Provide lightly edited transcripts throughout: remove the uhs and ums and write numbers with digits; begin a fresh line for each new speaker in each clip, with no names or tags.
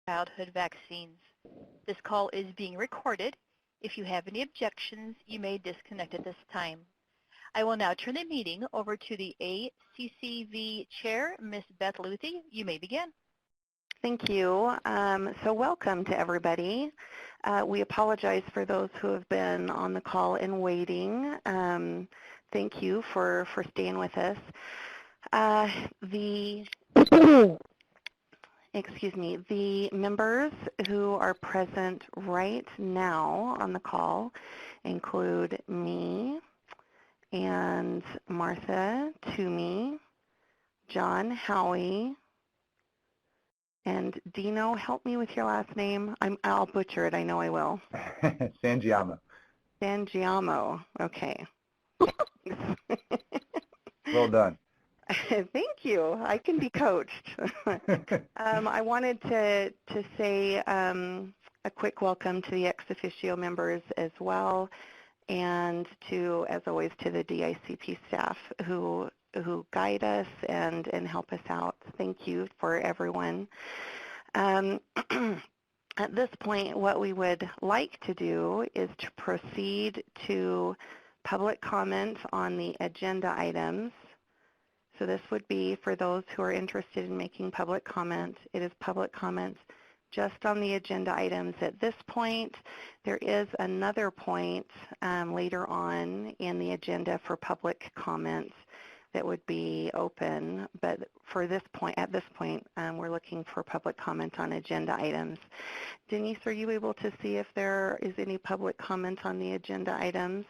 childhood vaccines. This call is being recorded. If you have any objections, you may disconnect at this time. I will now turn the meeting over to the ACCV Chair, Ms. Beth Luthi. You may begin.
Thank you. So welcome to everybody. We apologize for those who have been on the call and waiting. Thank you for staying with us. The members who are present right now on the call include me and Martha Toomey, John Howie, and Dino, help me with your last name. I'll butcher it, I know I will.
Sangiamo.
Sangiamo, okay.
Well done.
Thank you. I can be coached. I wanted to say a quick welcome to the ex officio members as well, and to, as always, to the DICP staff who guide us and help us out. Thank you for everyone. At this point, what we would like to do is to proceed to public comment on the agenda items. So this would be for those who are interested in making public comment. It is public comments just on the agenda items at this point. There is another point later on in the agenda for public comments that would be open, but for this point, at this point, we're looking for public comment on agenda items. Denise, are you able to see if there is any public comment on the agenda items?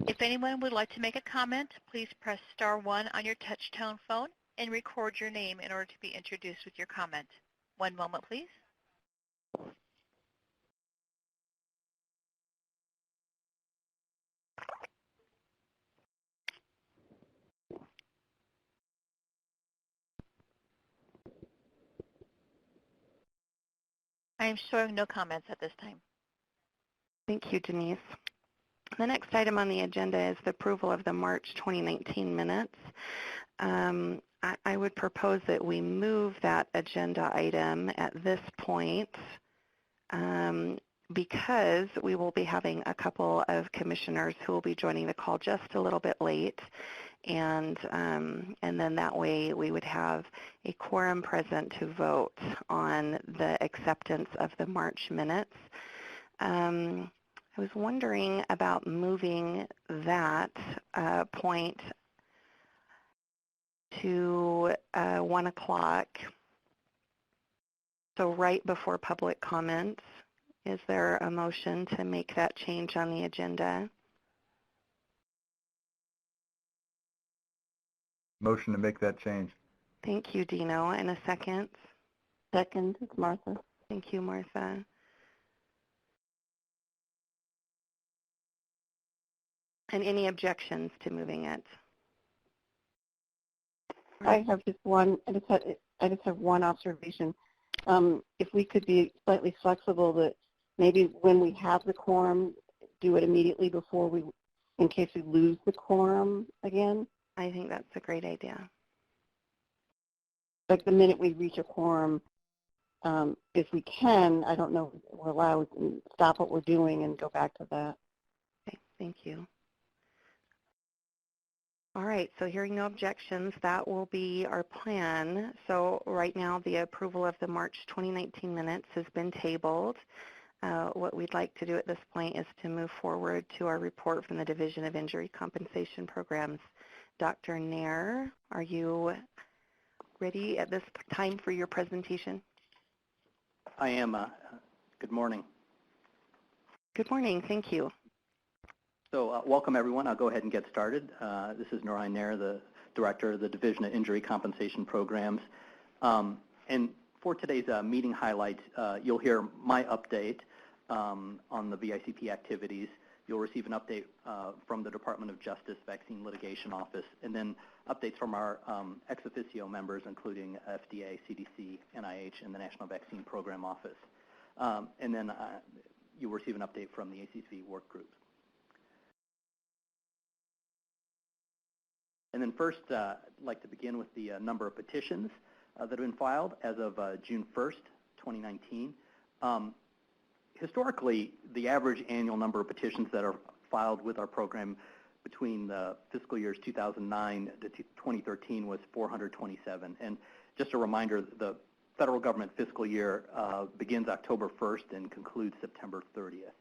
If anyone would like to make a comment, please press *1 on your touch-tone phone and record your name in order to be introduced with your comment. One moment, please. I am showing no comments at this time.
Thank you, Denise. The next item on the agenda is the approval of the March 2019 minutes. I would propose that we move that agenda item at this point because we will be having a couple of commissioners who will be joining the call just a little bit late, and then that way we would have a quorum present to vote on the acceptance of the March minutes. I was wondering about moving that point to 1 o'clock, so right before public comments. Is there a motion to make that change on the agenda?
Motion to make that change.
Thank you, Dino. And a second?
Second, it's Martha.
Thank you, Martha. And any objections to moving it?
I have just one. I just have one observation. If we could be slightly flexible, that maybe when we have the quorum, do it immediately before we, in case we lose the quorum again.
I think that's a great idea.
Like the minute we reach a quorum, if we can, I don't know, we're allowed to stop what we're doing and go back to that.
Okay, thank you. All right, so hearing no objections, that will be our plan. So right now, the approval of the March 2019 minutes has been tabled. What we'd like to do at this point is to move forward to our report from the Division of Injury Compensation Programs. Dr. Nair, are you ready at this time for your presentation?
I am. Good morning.
Good morning, thank you.
So welcome, everyone. I'll go ahead and get started. This is Narayan Nair, the Director of the Division of Injury Compensation Programs. And for today's meeting highlights, you'll hear my update on the VICP activities. You'll receive an update from the Department of Justice Vaccine Litigation Office, and then updates from our ex officio members, including FDA, CDC, NIH, and the National Vaccine Program Office. And then you'll receive an update from the ACV work groups. And then first, I'd like to begin with the number of petitions that have been filed as of June 1st, 2019. Historically, the average annual number of petitions that are filed with our program between the fiscal years 2009 to 2013 was 427. And just a reminder, the federal government fiscal year begins October 1st and concludes September 30th.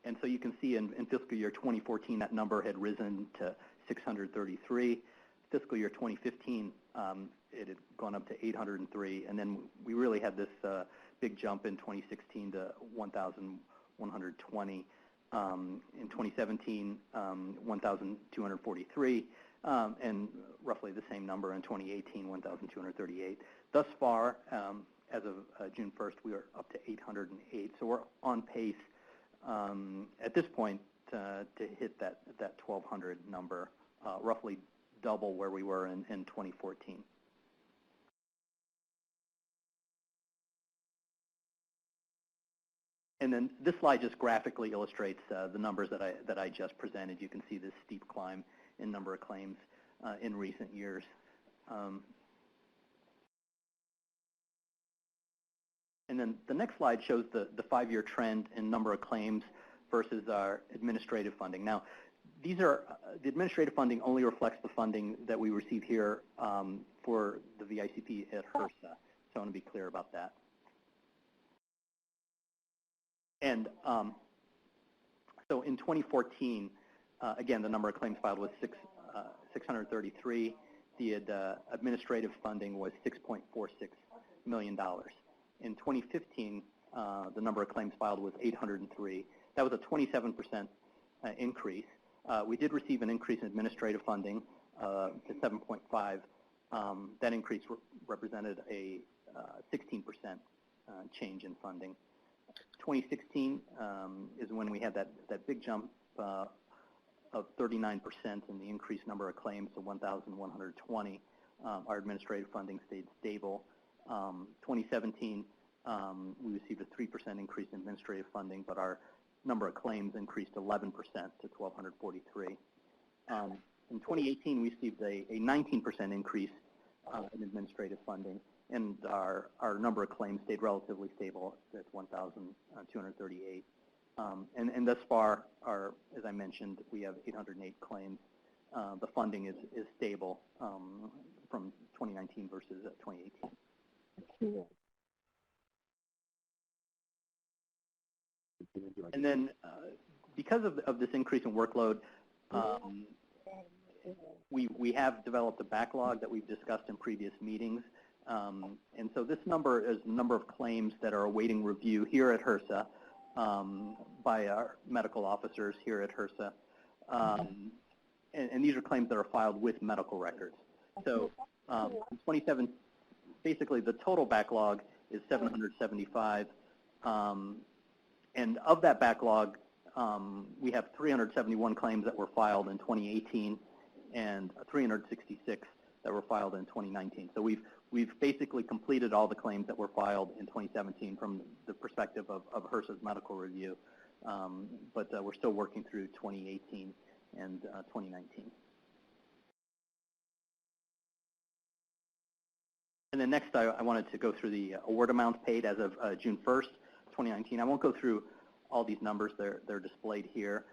And so you can see in fiscal year 2014, that number had risen to 633. Fiscal year 2015, it had gone up to 803. And then we really had this big jump in 2016 to 1,120. In 2017, 1,243, and roughly the same number in 2018, 1,238. Thus far, as of June 1st, we are up to 808. So we're on pace at this point to hit that 1,200 number, roughly double where we were in 2014. And then this slide just graphically illustrates the numbers that I just presented. You can see this steep climb in number of claims in recent years. And then the next slide shows the 5-year trend in number of claims versus our administrative funding. Now, these are the administrative funding only reflects the funding that we receive here for the VICP at HRSA. So I want to be clear about that. And so in 2014, again, the number of claims filed was 633. The administrative funding was $6.46 million. In 2015, the number of claims filed was 803. That was a 27% increase. We did receive an increase in administrative funding to 7.5. That increase represented a 16% change in funding. 2016 is when we had that big jump of 39% in the increased number of claims to 1,120. Our administrative funding stayed stable. 2017, we received a 3% increase in administrative funding, but our number of claims increased 11% to 1,243. In 2018, we received a 19% increase in administrative funding, and our number of claims stayed relatively stable at 1,238. And thus far, as I mentioned, we have 808 claims. The funding is stable from 2019 versus 2018. And then because of this increase in workload, we have developed a backlog that we've discussed in previous meetings. And so this number is the number of claims that are awaiting review here at HRSA by our medical officers here at HRSA. And these are claims that are filed with medical records. So in 27, basically the total backlog is 775. And of that backlog, we have 371 claims that were filed in 2018 and 366 that were filed in 2019. So we've basically completed all the claims that were filed in 2017 from the perspective of HRSA's medical review, but we're still working through 2018 and 2019. And then next, I wanted to go through the award amounts paid as of June 1st, 2019. I won't go through all these numbers. They're displayed here.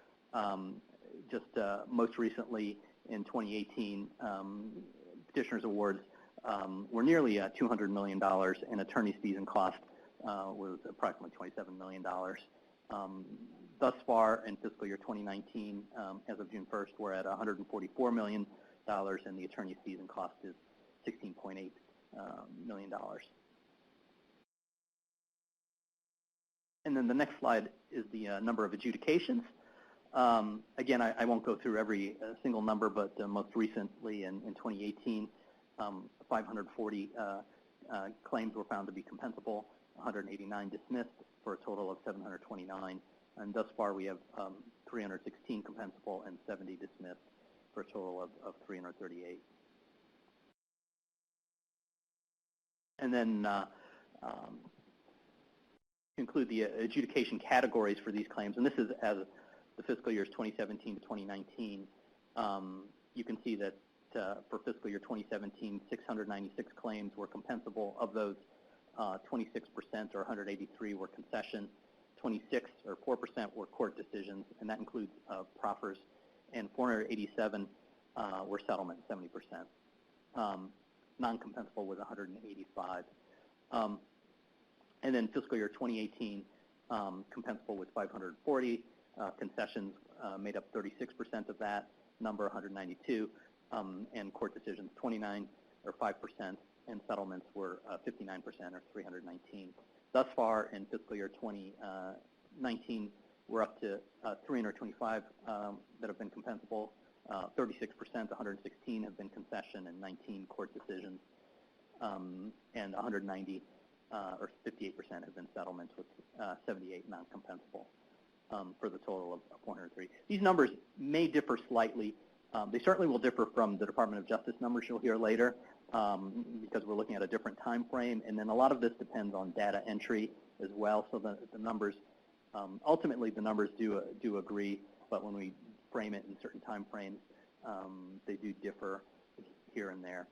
Just most recently in 2018, petitioners' awards were nearly $200 million, and attorney's fees and costs was approximately $27 million. Thus far in fiscal year 2019, as of June 1st, we're at $144 million, and the attorney's fees and costs is $16.8 million. And then the next slide is the number of adjudications. Again, I won't go through every single number, but most recently in 2018, 540 claims were found to be compensable, 189 dismissed for a total of 729. And thus far, we have 316 compensable and 70 dismissed for a total of 338. And then include the adjudication categories for these claims, and this is as the fiscal years 2017 to 2019. You can see that for fiscal year 2017, 696 claims were compensable. Of those, 26% or 183 were concession, 26 or 4% were court decisions, and that includes proffers, and 487 were settlement, 70%. Non-compensable was 185. And then fiscal year 2018, compensable was 540. Concessions made up 36% of that number, 192, and court decisions 29 or 5%, and settlements were 59% or 319. Thus far in fiscal year 2019, we're up to 325 that have been compensable, 36%, 116 have been concession, and 19 court decisions, and 190 or 58% have been settlements with 78 non-compensable for the total of 403. These numbers may differ slightly. They certainly will differ from the Department of Justice numbers you'll hear later because we're looking at a different time frame, and then a lot of this depends on data entry as well. So the numbers, ultimately the numbers do agree, but when we frame it in certain time frames, they do differ here and there.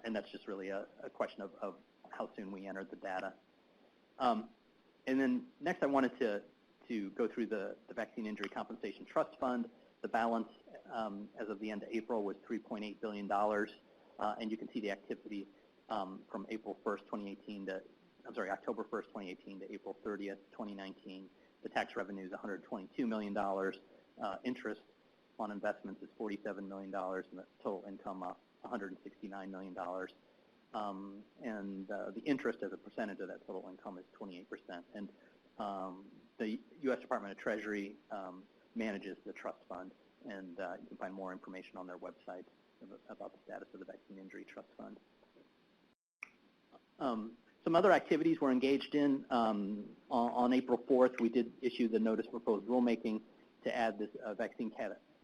And that's just really a question of how soon we entered the data. And then next I wanted to go through the Vaccine Injury Compensation Trust Fund. The balance as of the end of April was $3.8 billion, and you can see the activity from April 1st, 2018 to, October 1st, 2018 to April 30th, 2019. The tax revenue is $122 million. Interest on investments is $47 million, and the total income $169 million. And the interest as a percentage of that total income is 28%. And the U.S. Department of Treasury manages the trust fund, and you can find more information on their website about the status of the Vaccine Injury Trust Fund. Some other activities we're engaged in. On April 4th, we did issue the notice proposed rulemaking to add this vaccine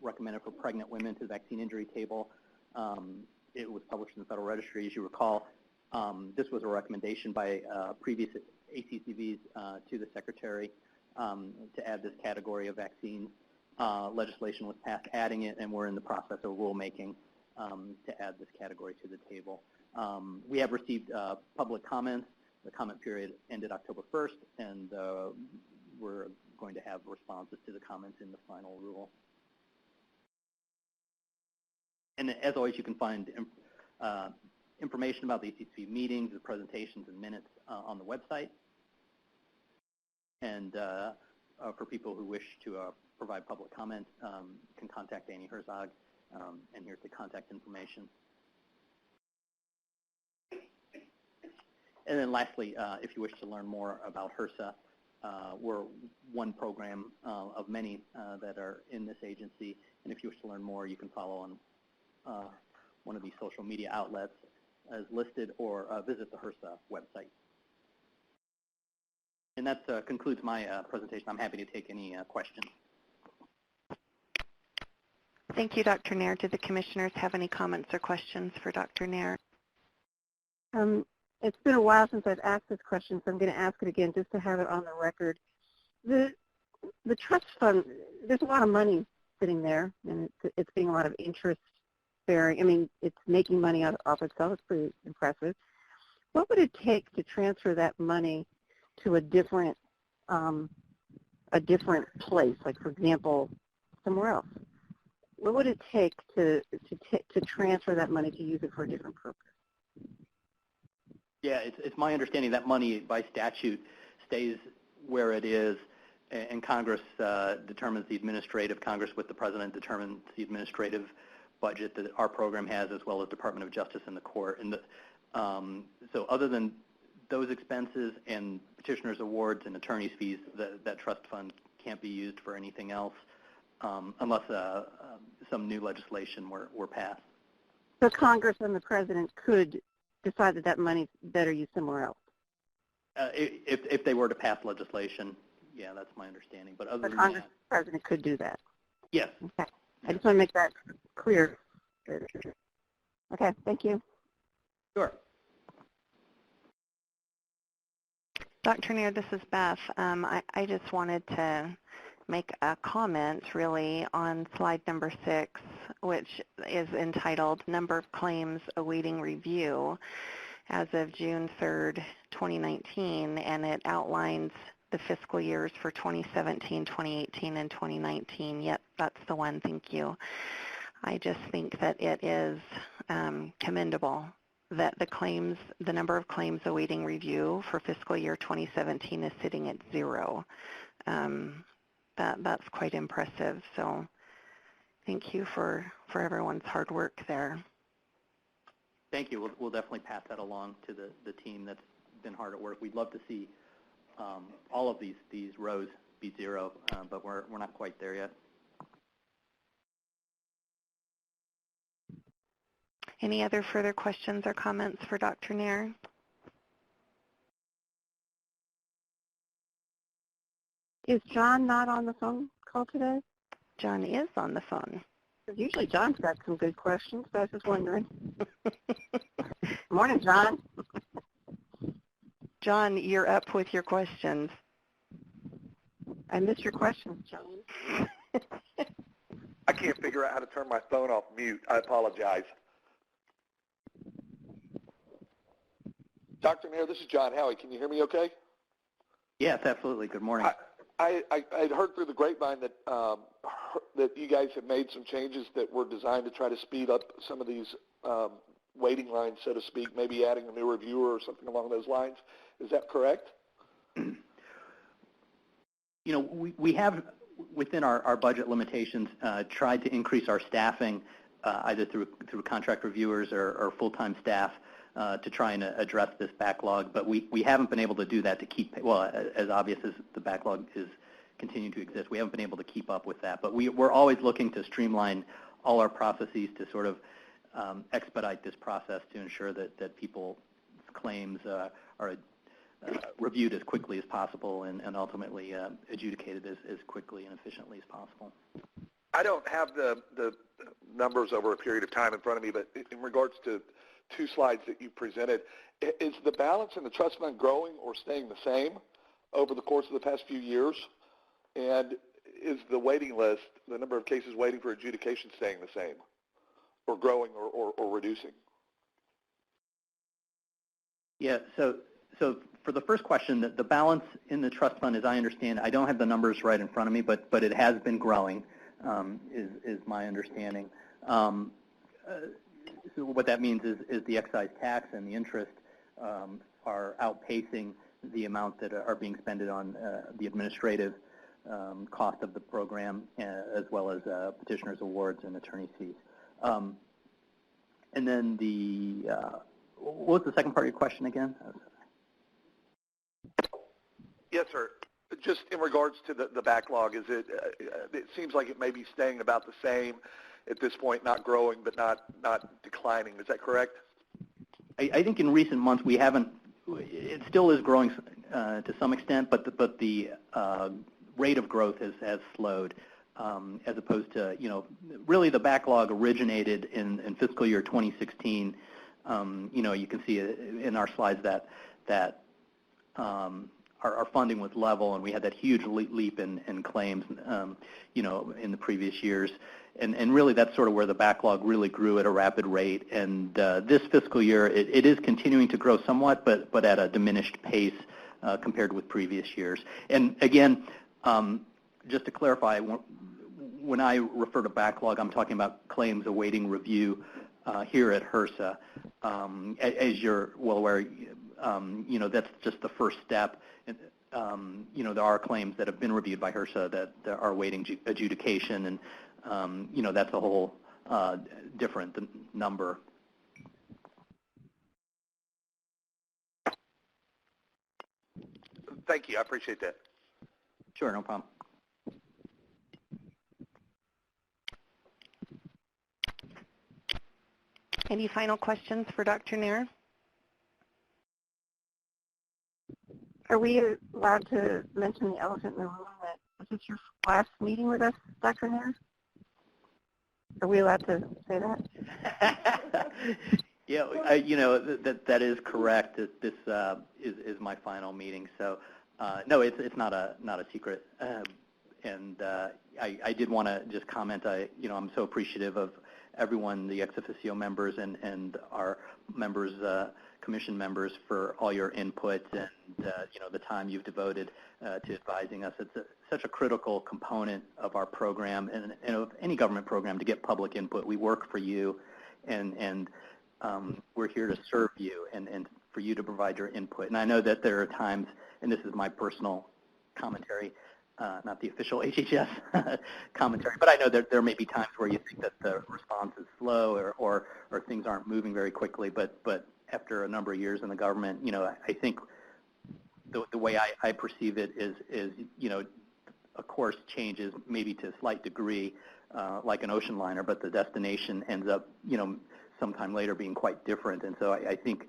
recommended for pregnant women to the vaccine injury table. It was published in the Federal Registry, as you recall. This was a recommendation by previous ACCVs to the Secretary to add this category of vaccines. Legislation was passed adding it, and we're in the process of rulemaking to add this category to the table. We have received public comments. The comment period ended October 1st, and we're going to have responses to the comments in the final rule. And as always, you can find information about the ACCV meetings, the presentations, and minutes on the website. And for people who wish to provide public comment, you can contact Annie Herzog, and here's the contact information. And then lastly, if you wish to learn more about HRSA, we're one program of many that are in this agency. And if you wish to learn more, you can follow on one of these social media outlets as listed, or visit the HRSA website. And that concludes my presentation. I'm happy to take any questions.
Thank you, Dr. Nair. Do the commissioners have any comments or questions for Dr. Nair?
It's been a while since I've asked this question, so I'm going to ask it again just to have it on the record. The trust fund, there's a lot of money sitting there, and it's getting a lot of interest bearing. I mean, it's making money off itself. It's pretty impressive. What would it take to transfer that money to a different place, like, for example, somewhere else? What would it take to transfer that money to use it for a different purpose?
Yeah, it's my understanding that money by statute stays where it is, and Congress determines the administrative, Congress with the President determines the administrative budget that our program has, as well as Department of Justice and the court. And so other than those expenses and petitioners' awards and attorney's fees, that trust fund can't be used for anything else unless some new legislation were passed.
So Congress and the President could decide that money's better used somewhere else?
If they were to pass legislation, yeah, that's my understanding. But other than
Congress
that,
and the President could do that?
Yes.
Okay. I just want to make that clear. Okay, thank you.
Sure.
Dr. Nair, this is Beth. I just wanted to make a comment, really, on slide number 6, which is entitled Number of Claims Awaiting Review. as of June 3rd, 2019, and it outlines the fiscal years for 2017, 2018, and 2019. Yep, that's the one. Thank you. I just think that it is commendable that the number of claims awaiting review for fiscal year 2017 is sitting at 0. That's quite impressive. So thank you for everyone's hard work there.
Thank you. We'll definitely pass that along to the team that's been hard at work. We'd love to see all of these rows be 0, but we're not quite there yet.
Any other further questions or comments for Dr. Nair?
Is John not on the phone call today?
John is on the phone.
Usually John's got some good questions, but I was just wondering. Morning, John.
John, you're up with your questions.
I missed your questions, John.
I can't figure out how to turn my phone off mute. I apologize. Dr. Nair, this is John Howie. Can you hear me okay?
Yes, absolutely. Good morning.
I'd heard through the grapevine that that you guys have made some changes that were designed to try to speed up some of these waiting lines, so to speak, maybe adding a new reviewer or something along those lines. Is that correct?
You know, we have, within our budget limitations, tried to increase our staffing either through contract reviewers or full-time staff to try and address this backlog, but we haven't been able to do that to keep, well, as obvious as the backlog is continuing to exist, we haven't been able to keep up with that. But we're always looking to streamline all our processes to sort of expedite this process to ensure that people's claims are reviewed as quickly as possible and ultimately adjudicated as quickly and efficiently as possible.
I don't have the numbers over a period of time in front of me, but in regards to 2 slides that you presented, is the balance in the trust fund growing or staying the same over the course of the past few years? And is the waiting list, the number of cases waiting for adjudication, staying the same or growing or reducing? Yeah,
so for the first question, the balance in the trust fund, as I understand, I don't have the numbers right in front of me, but it has been growing, is my understanding. So what that means is the excise tax and the interest are outpacing the amount that are being spent on the administrative cost of the program, as well as petitioners' awards and attorney fees. And then what was the second part of your question again?
Yes, sir. Just in regards to the backlog, is it seems like it may be staying about the same at this point, not growing but not declining. Is that correct?
I think in recent months we haven't. It still is growing to some extent, but the rate of growth has slowed, as opposed to, you know, really the backlog originated in fiscal year 2016. You know, you can see in our slides that our funding was level, and we had that huge leap in claims, you know, in the previous years. And really that's sort of where the backlog really grew at a rapid rate. And this fiscal year, it is continuing to grow somewhat, but at a diminished pace compared with previous years. And again, just to clarify, when I refer to backlog, I'm talking about claims awaiting review here at HRSA. As you're well aware, you know, that's just the first step. You know, there are claims that have been reviewed by HRSA that are awaiting adjudication, and you know, that's a whole different number.
Thank you. I appreciate that.
Sure, no problem.
Any final questions for Dr. Nair?
Are we allowed to mention the elephant in the room? That was this your last meeting with us, Dr. Nair? Are we allowed to say that?
Yeah, you know, that is correct. This is my final meeting. So no, it's not a secret. And I did want to just comment. You know, I'm so appreciative of everyone, the ex officio members and our members commission members for all your input and the time you've devoted to advising us. It's such a critical component of our program and of any government program to get public input. We work for you, and we're here to serve you and for you to provide your input. And I know that there are times, and this is my personal commentary, not the official HHS commentary, but I know that there may be times where you think that the response is slow or things aren't moving very quickly, but after a number of years in the government, I think the way I perceive it is a course changes maybe to a slight degree, like an ocean liner, but the destination ends up, sometime later being quite different. And so I think,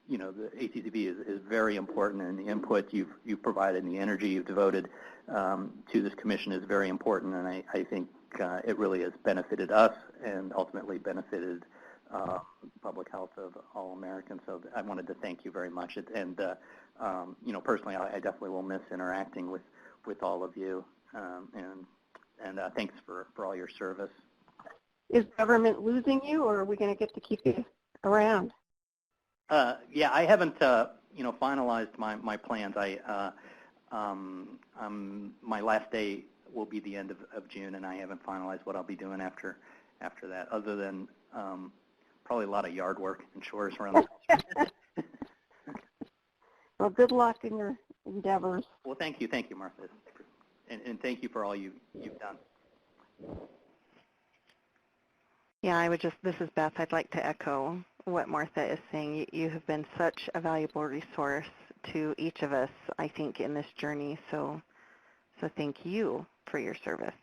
the ACCV is very important, and the input you've provided and the energy you've devoted to this commission is very important, and I think it really has benefited us and ultimately benefited public health of all Americans. So I wanted to thank you very much. And, personally, I definitely will miss interacting with all of you, and thanks for all your service.
Is government losing you, or are we going to get to keep you around?
Yeah, I haven't, finalized my plans. My last day will be the end of June, and I haven't finalized what I'll be doing after that, other than probably a lot of yard work and chores around the house.
Well, good luck in your endeavors.
Well, thank you, Martha, and thank you for all you've done.
Yeah, this is Beth. I'd like to echo what Martha is saying. You have been such a valuable resource to each of us, I think, in this journey. So thank you for your service.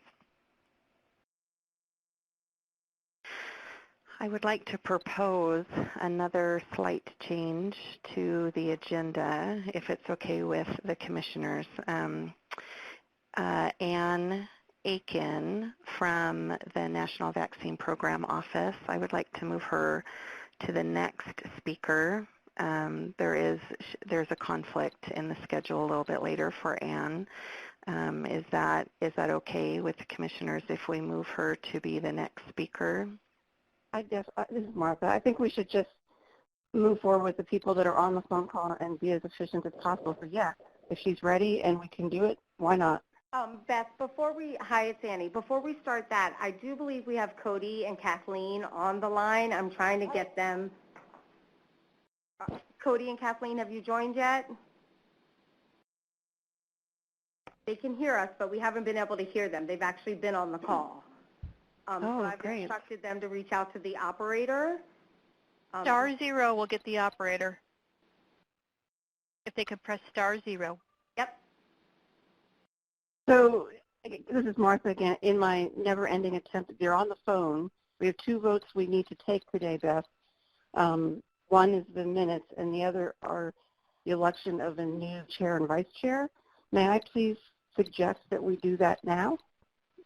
I would like to propose another slight change to the agenda, if it's okay with the commissioners. Anne Aiken from the National Vaccine Program Office, I would like to move her to the next speaker. There's a conflict in the schedule a little bit later for Anne. Is that okay with the commissioners if we move her to be the next speaker?
This is Martha. I think we should just move forward with the people that are on the phone call and be as efficient as possible. So yeah, if she's ready and we can do it, why not?
Beth, hi, it's Annie. Before we start that, I do believe we have Cody and Kathleen on the line. I'm trying to get them. Cody and Kathleen, have you joined yet? They can hear us, but we haven't been able to hear them. They've actually been on the call. So I've instructed them to reach out to the operator.
*0 will get the operator. If they could press *0.
Yep.
So this is Martha again. In my never-ending attempt, they're on the phone. We have 2 votes we need to take today, Beth. One is the minutes, and the other are the election of a new chair and vice chair. May I please suggest that we do that now?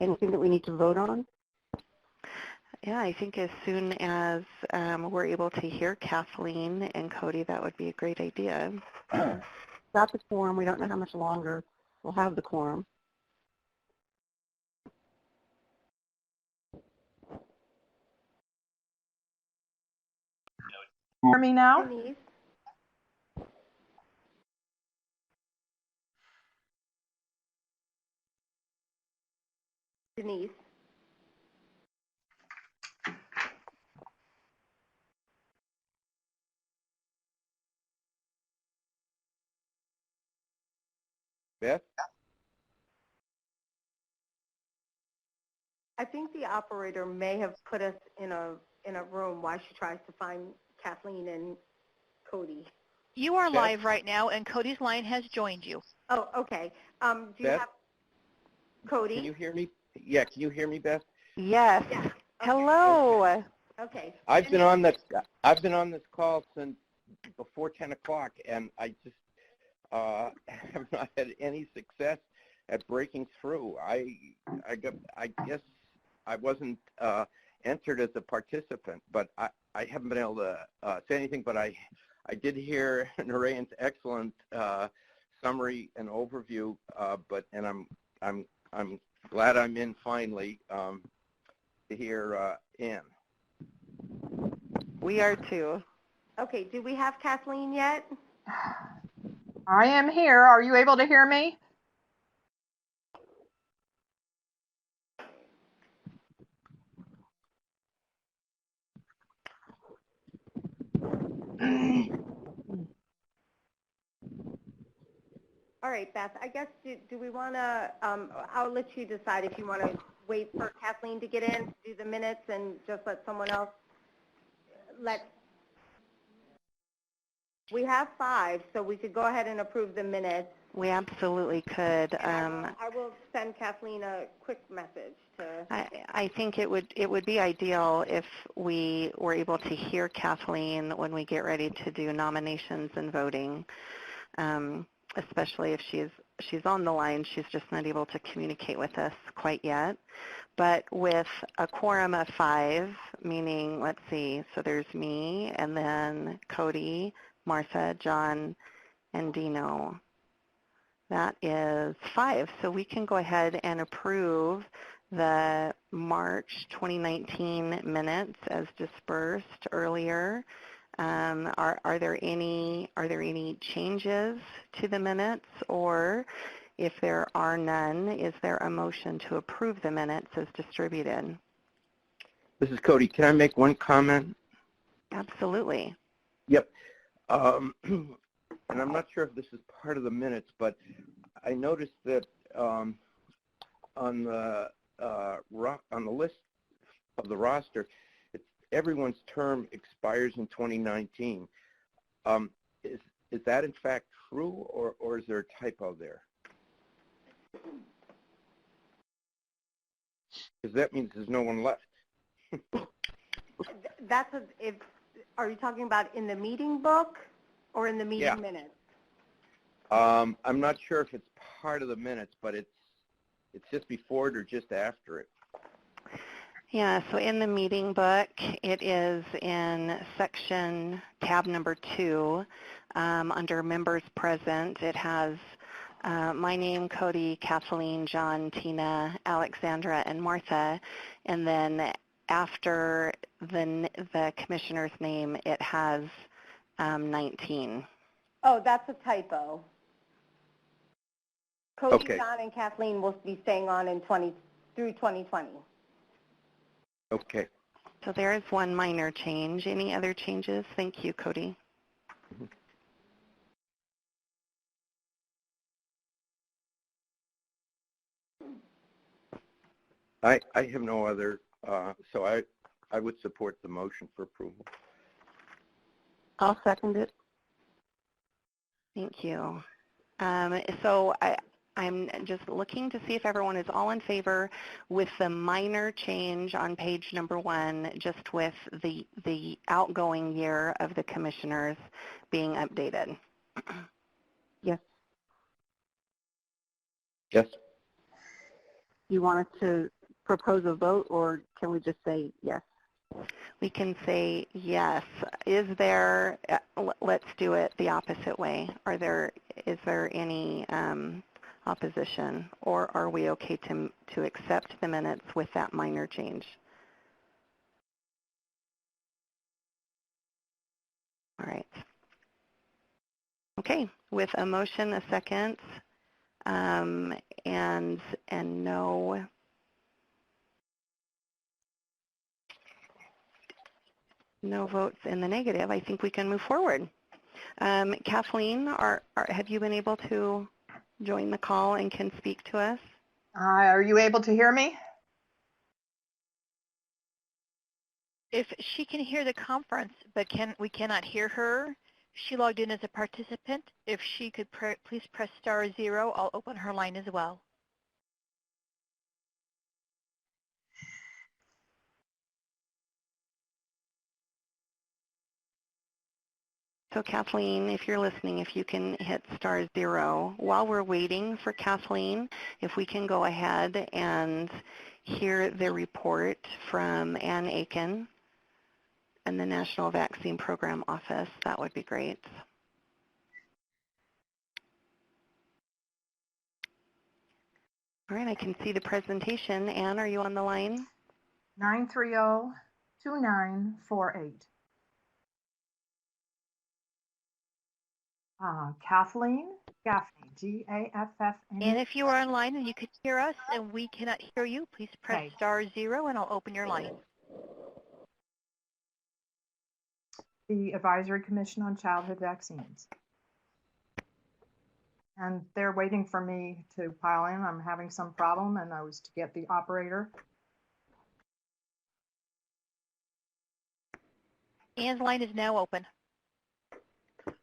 Anything that we need to vote on?
Yeah, I think as soon as we're able to hear Kathleen and Cody, that would be a great idea.
Got the quorum. We don't know how much longer we'll have the quorum.
Hear me now?
Denise? Denise?
Beth?
I think the operator may have put us in a room while she tries to find Kathleen and Cody.
You are live right now, and Cody's line has joined you.
Oh, okay. Do you
Beth?
have Cody?
Can you hear me? Yeah, can you hear me, Beth?
Yes.
Yeah. Okay.
Hello.
Okay.
I've been on this call since before 10 o'clock, and I just have not had any success at breaking through. I guess I wasn't entered as a participant, but I haven't been able to say anything. But I did hear Narayan's excellent summary and overview. And I'm glad I'm in finally to hear Ann.
We are too.
Okay, do we have Kathleen yet?
I am here. Are you able to hear me?
All right, Beth, I guess, do we want to, I'll let you decide if you want to wait for Kathleen to get in, to do the minutes, and just let someone else, we have 5, so we could go ahead and approve the minutes.
We absolutely could.
I will send Kathleen a quick message to.
I think it would be ideal if we were able to hear Kathleen when we get ready to do nominations and voting, especially if she's on the line. She's just not able to communicate with us quite yet. But with a quorum of 5, meaning, let's see, so there's me and then Cody, Martha, John, and Dino. That is 5. So we can go ahead and approve the March 2019 minutes as dispersed earlier. Are there any changes to the minutes, or if there are none, is there a motion to approve the minutes as distributed?
This is Cody. Can I make one comment?
Absolutely.
Yep. And I'm not sure if this is part of the minutes, but I noticed that on the list of the roster, everyone's term expires in 2019. Is that in fact true, or is there a typo there? Because that means there's no one left.
Are you talking about in the meeting book or in the meeting minutes?
I'm not sure if it's part of the minutes, but it's just before it or just after it.
Yeah, so in the meeting book, it is in section tab number 2 under members present. It has my name, Cody, Kathleen, John, Tina, Alexandra, and Martha, and then after the commissioner's name, it has 19.
Oh, that's a typo. Cody,
Okay.
John, and Kathleen will be staying on through 2020.
Okay.
So there is one minor change. Any other changes? Thank you, Cody.
I have no other, so I would support the motion for approval.
I'll second it.
Thank you. So I'm just looking to see if everyone is all in favor with the minor change on page number 1, just with the outgoing year of the commissioners being updated.
Yes.
Yes.
You want us to propose a vote, or can we just say yes?
We can say yes. Is there, let's do it the opposite way. Is there any opposition, or are we okay to accept the minutes with that minor change? All right. Okay, with a motion, a second, and no votes in the negative, I think we can move forward. Kathleen, have you been able to join the call and can speak to us?
Are you able to hear me?
If she can hear the conference, but we cannot hear her, she logged in as a participant. If she could please press *0, I'll open her line as well.
So Kathleen, if you're listening, if you can hit *0. While we're waiting for Kathleen, if we can go ahead and hear the report from Ann Aiken and the National Vaccine Program Office, that would be great. All right, I can see the presentation. Ann, are you on the line?
930-2948. Kathleen Gaffney, Gaffney.
And if you are online and you can hear us and we cannot hear you, please press *0 and I'll open your line.
The Advisory Commission on Childhood Vaccines. And they're waiting for me to pile in. I'm having some problem, and I was to get the operator.
Anne's line is now open.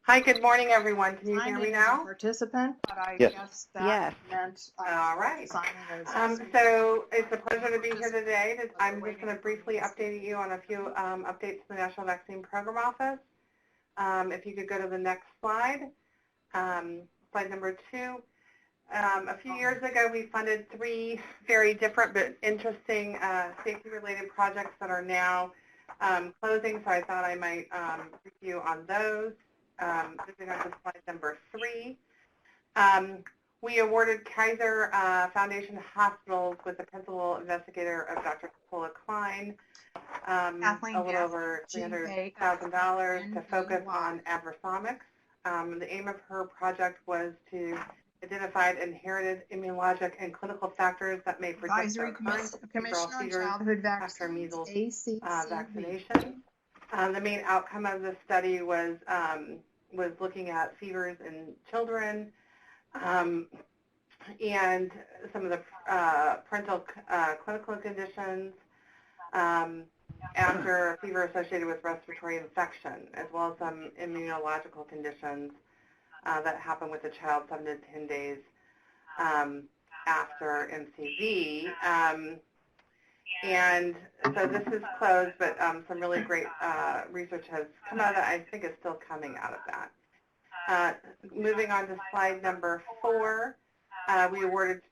Hi, good morning, everyone. Can you hear me now?
Participant, but I
Yes.
guess that meant
all right.
So
it's a pleasure to be here today. I'm just going to briefly update you on a few updates to the National Vaccine Program Office. If you could go to the next slide, slide number 2. A few years ago, we funded 3 very different but interesting safety-related projects that are now closing, so I thought I might review on those. Moving on to slide number 3. We awarded Kaiser Foundation Hospitals with the principal investigator of Dr. Paula Klein a little over $300,000 to focus on adversomics. The aim of her project was to identify inherited immunologic and clinical factors that may predict the occurrence of febrile fevers after measles vaccination. The main outcome of this study was looking at fevers in children and some of the parental clinical conditions after a fever associated with respiratory infection, as well as some immunological conditions that happen with the child 7 to 10 days after MCV. And so this is closed, but some really great research has come out of that. I think is still coming out of that. Moving on to slide number 4, we awarded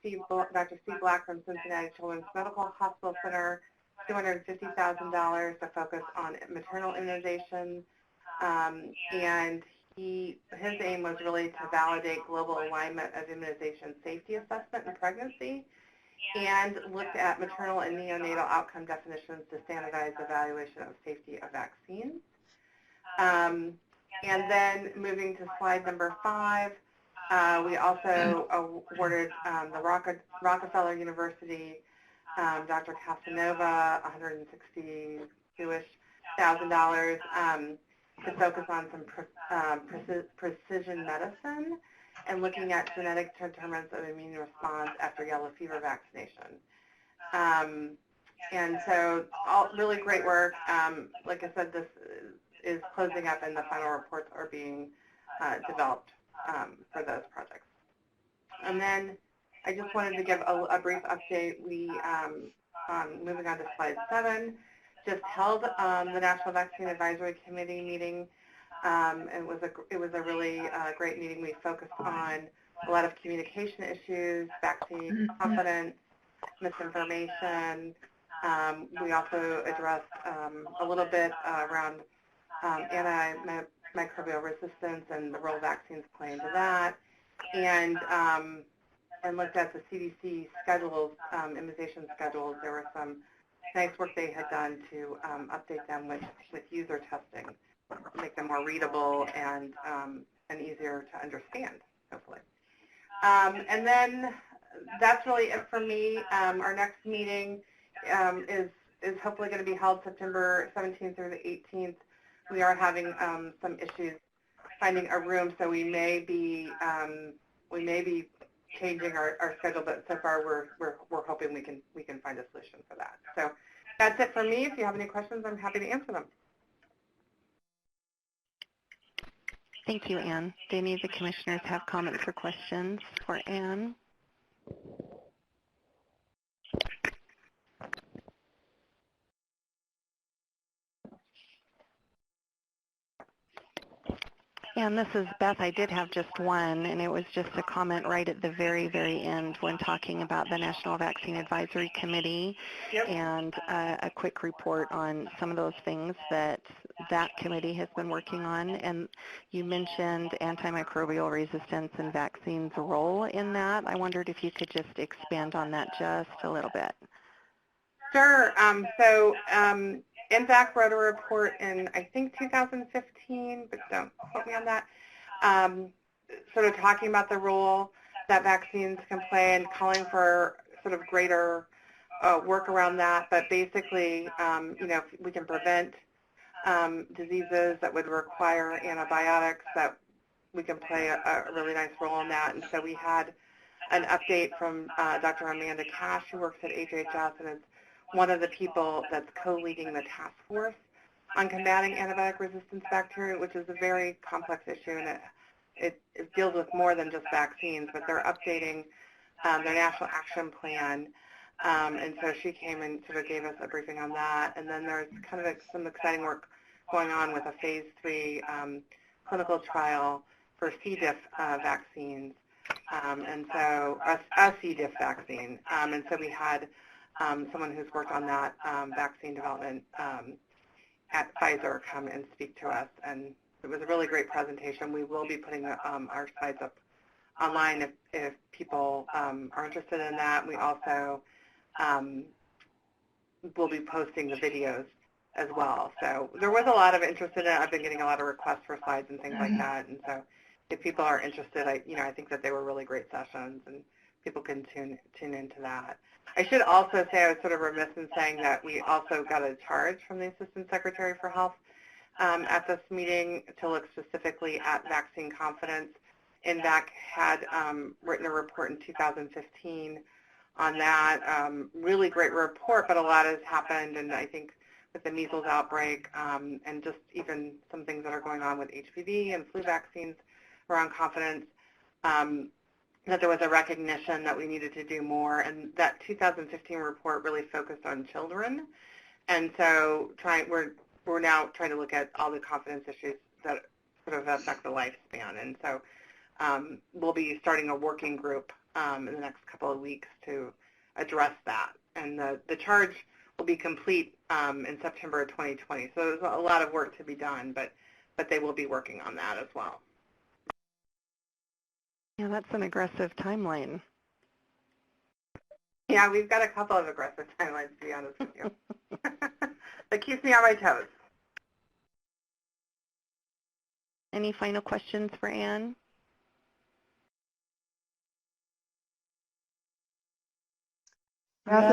Dr. Steve Black from Cincinnati Children's Medical Hospital Center $250,000 to focus on maternal immunization, and his aim was really to validate global alignment of immunization safety assessment in pregnancy, and looked at maternal and neonatal outcome definitions to standardize evaluation of safety of vaccines. And then moving to slide number 5, we also awarded the Rockefeller University Dr. Casanova $162,000 to focus on some precision medicine and looking at genetic determinants of immune response after yellow fever vaccination. And so all really great work. Like I said, this is closing up and the final reports are being developed for those projects. And then I just wanted to give a brief update. We, moving on to slide 7, just held the National Vaccine Advisory Committee meeting. It was a really great meeting. We focused on a lot of communication issues, vaccine confidence, misinformation. We also addressed a little bit around antimicrobial resistance and the role vaccines play into that, and looked at the CDC schedules, immunization schedules. There was some nice work they had done to update them with user testing, make them more readable and easier to understand, hopefully. And then that's really it for me. Our next meeting is hopefully going to be held September 17th through the 18th. We are having some issues finding a room, so we may be changing our schedule, but so far we're hoping we can find a solution for that. So that's it for me. If you have any questions, I'm happy to answer them. Thank you, Anne. Do any of the commissioners have comments or questions for Anne? And this is Beth. I did have just one, and it was just a comment right at the very, very end when talking about the National Vaccine Advisory Committee, and a quick report on some of those things that committee has been working on. And you mentioned antimicrobial resistance and vaccines' role in that. I wondered if you could just expand on that just a little bit. Sure. NVAC wrote a report in, I think, 2015, but don't quote me on that, sort of talking about the role that vaccines can play and calling for sort of greater work around that. But basically, you know, if we can prevent diseases that would require antibiotics, that we can play a really nice role in that. And so we had an update from Dr. Amanda Cash, who works at HHS and is one of the people that's co-leading the task force on combating antibiotic resistance bacteria, which is a very complex issue, and it deals with more than just vaccines, but they're updating their national action plan. And so she came and sort of gave us a briefing on that. And then there's kind of some exciting work going on with a phase 3 clinical trial for C. diff vaccines. And so a C. diff vaccine. And so we had someone who's worked on that vaccine development at Pfizer come and speak to us. And it was a really great presentation. We will be putting our slides up online if people are interested in that. We also will be posting the videos as well. So there was a lot of interest in it. I've been getting a lot of requests for slides and things like that. And so if people are interested, I think that they were really great sessions, and people can tune into that. I should also say I was sort of remiss in saying that we also got a charge from the Assistant Secretary for Health at this meeting to look specifically at vaccine confidence. INVAC had written a report in 2015 on that. Really great report, but a lot has happened, and I think with the measles outbreak and just even some things that are going on with HPV and flu vaccines around confidence, that there was a recognition that we needed to do more, and that 2015 report really focused on children. And so we're now trying to look at all the confidence issues that sort of affect the lifespan. And so we'll be starting a working group in the next couple of weeks to address that. And the charge will be complete in September of 2020. So there's a lot of work to be done, but they will be working on that as well.
Yeah, that's an aggressive timeline.
Yeah, we've got a couple of aggressive timelines, to be honest with you. That keeps me on my toes.
Any final questions for Anne?
Beth,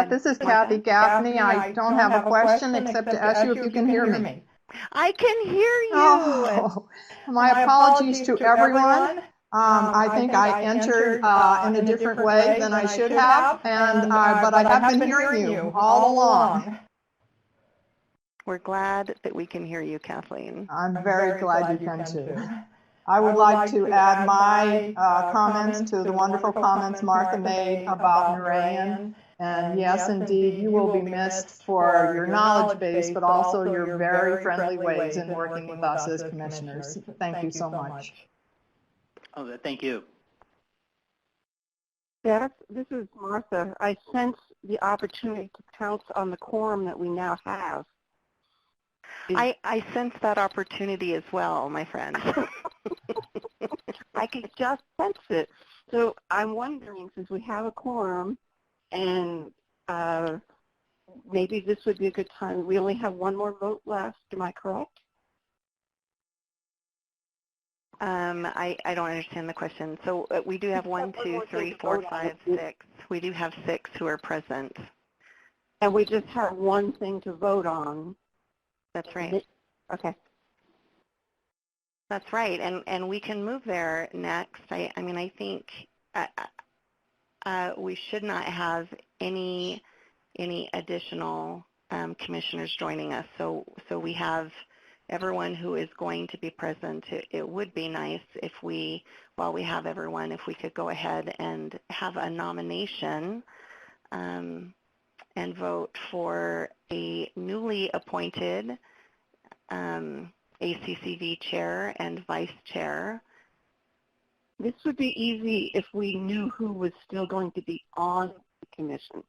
this is Kathy Gaffney. I don't have a question except to ask you if you can hear me.
I can hear you.
Oh, my apologies to everyone. I think I entered in a different way than I should have, but I have been hearing you all along.
We're glad that we can hear you, Kathleen.
I'm very glad you can too. I would like to add my comments to the wonderful comments Martha made about Narayan. And yes, indeed, you will be missed for your knowledge base, but also your very friendly ways in working with us as commissioners. Thank you so much.
Oh, thank you.
Beth, this is Martha. I sense the opportunity to pounce on the quorum that we now have.
I sense that opportunity as well, my friend.
I could just sense it. So I'm wondering, since we have a quorum, and maybe this would be a good time. We only have one more vote left. Am I correct?
I don't understand the question. So we do have 1, 2, 3, 4, 5, 6. We do have 6 who are present.
And we just have one thing to vote on.
That's right.
Okay.
That's right, and we can move there next. I mean, I think we should not have any additional commissioners joining us. So we have everyone who is going to be present. It would be nice if while we have everyone, if we could go ahead and have a nomination and vote for a newly appointed ACCV chair and vice chair.
This would be easy if we knew who was still going to be on the commission.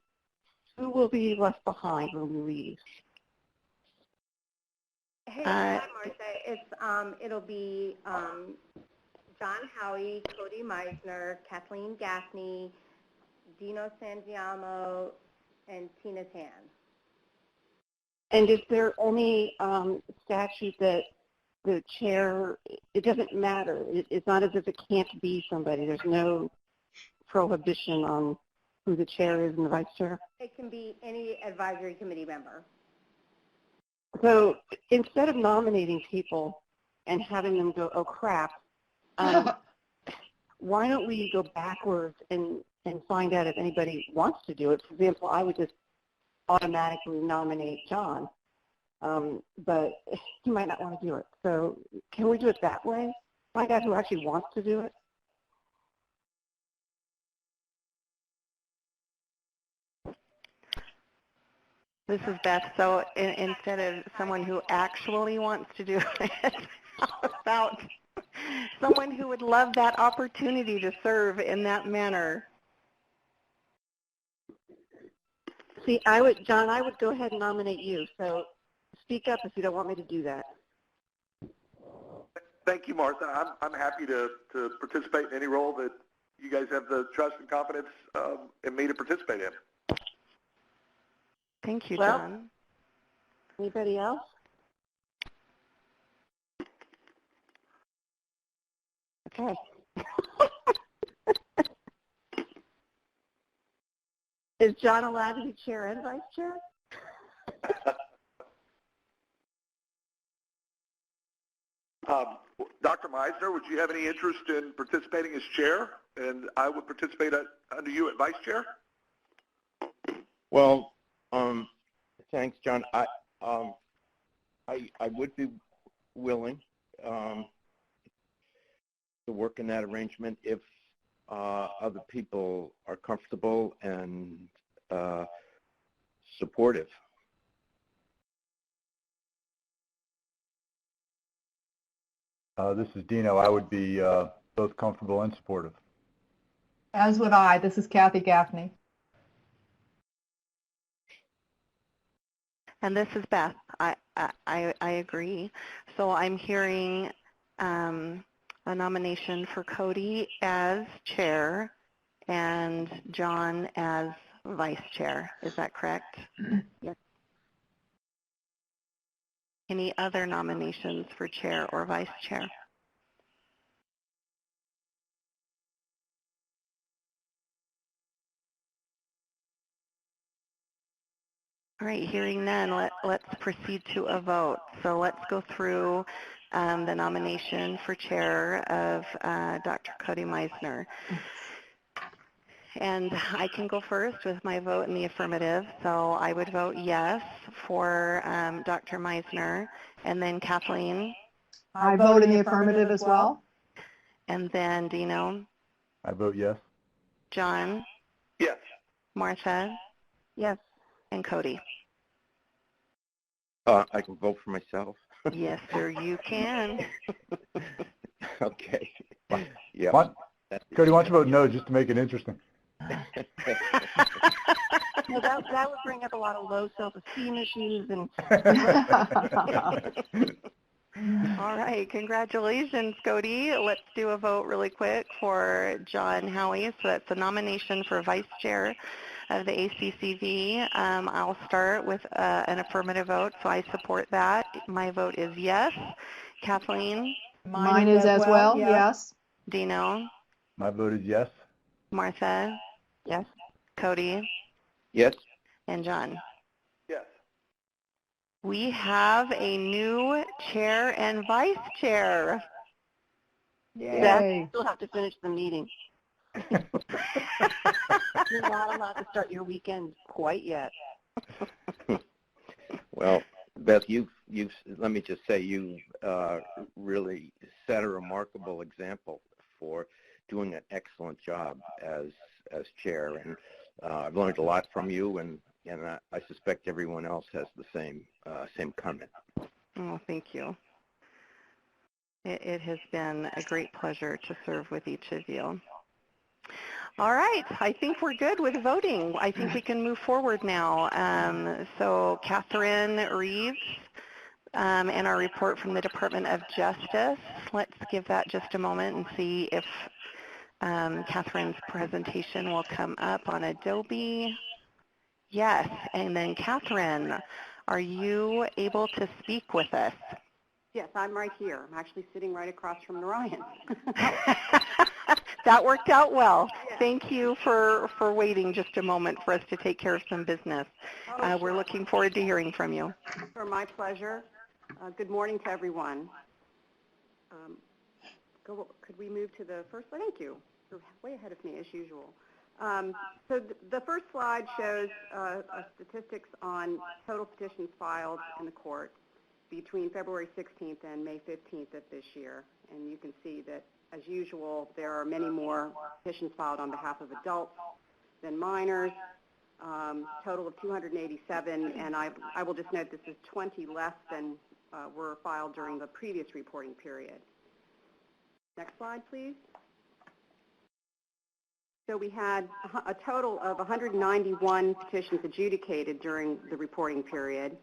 Who will be left behind when we leave?
Hey, hi, Martha. It'll be John Howie, Cody Meisner, Kathleen Gaffney, Dino Sangiamo, and Tina Tan.
And is there any statute that the chair, it doesn't matter. It's not as if it can't be somebody. There's no prohibition on who the chair is and the vice chair.
It can be any advisory committee member.
So instead of nominating people and having them go, oh crap, why don't we go backwards and find out if anybody wants to do it? For example, I would just automatically nominate John, but he might not want to do it. So can we do it that way? Find out who actually wants to do it?
This is Beth. So instead of someone who actually wants to do it, how about someone who would love that opportunity to serve in that manner?
See, John, I would go ahead and nominate you. So speak up if you don't want me to do that.
Thank you, Martha. I'm happy to participate in any role that you guys have the trust and confidence in me to participate in.
Thank you,
Well,
John.
Anybody else? Okay. Is John allowed to be chair and vice chair?
Dr. Meisner, would you have any interest in participating as chair? And I would participate under you at vice chair?
Well, thanks, John. I would be willing to work in that arrangement if other people are comfortable and supportive.
This is Dino. I would be both comfortable and supportive.
As would I. This is Kathy Gaffney.
And this is Beth. I agree. So I'm hearing a nomination for Cody as chair and John as vice chair. Is that correct?
Yes.
Any other nominations for chair or vice chair? All right, hearing none, let's proceed to a vote. So let's go through the nomination for chair of Dr. Cody Meisner. And I can go first with my vote in the affirmative. So I would vote yes for Dr. Meisner. And then Kathleen?
I vote in the affirmative as well.
And then Dino?
I vote yes.
John?
Yes.
Martha?
Yes.
And Cody?
I can vote for myself.
Yes, sir, you can.
Okay. Yeah.
Cody, why don't you vote no just to make it interesting?
No, that would bring up a lot of low self-esteem issues. And
All right, congratulations, Cody. Let's do a vote really quick for John Howie. So that's the nomination for vice chair of the ACCV. I'll start with an affirmative vote, so I support that. My vote is yes. Kathleen?
Mine is as well, yes.
Dino?
My vote is yes.
Martha?
yes.
Cody?
Yes.
And John?
Yes.
We have a new chair and vice chair.
Beth,
Yay.
you still have to finish the meeting. You're not allowed to start your weekend quite yet.
Well, Beth, you've let me just say you really set a remarkable example for doing an excellent job as chair, and I've learned a lot from you, and I suspect everyone else has the same comment.
Oh, thank you. It has been a great pleasure to serve with each of you. All right, I think we're good with voting. I think we can move forward now. So Catherine Reeves and our report from the Department of Justice. Let's give that just a moment and see if Catherine's presentation will come up on Adobe. Yes, and then Catherine, are you able to speak with us?
Yes, I'm right here. I'm actually sitting right across from Narayan. That worked out well. Yeah. Thank you for waiting just a moment for us to take care of some business. Sure. We're looking forward to hearing from you. For my pleasure. Good morning to everyone. Could we move to the first slide? Thank you. You're way ahead of me as usual. So the first slide shows statistics on total petitions filed in the court between February 16th and May 15th of this year. And you can see that, as usual, there are many more petitions filed on behalf of adults than minors, total of 287. And I will just note this is 20 less than were filed during the previous reporting period. Next slide, please. So we had a total of 191 petitions adjudicated during the reporting period,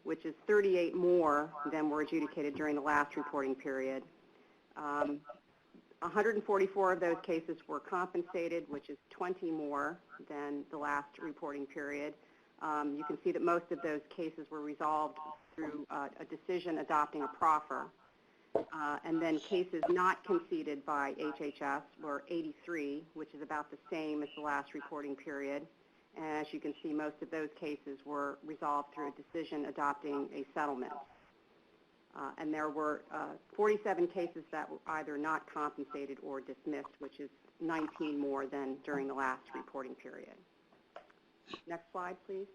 which is 38 more than were adjudicated during the last reporting period. 144 of those cases were compensated, which is 20 more than the last reporting period. You can see that most of those cases were resolved through a decision adopting a proffer. And then cases not conceded by HHS were 83, which is about the same as the last reporting period. And as you can see, most of those cases were resolved through a decision adopting a settlement. And there were 47 cases that were either not compensated or dismissed, which is 19 more than during the last reporting period. Next slide, please.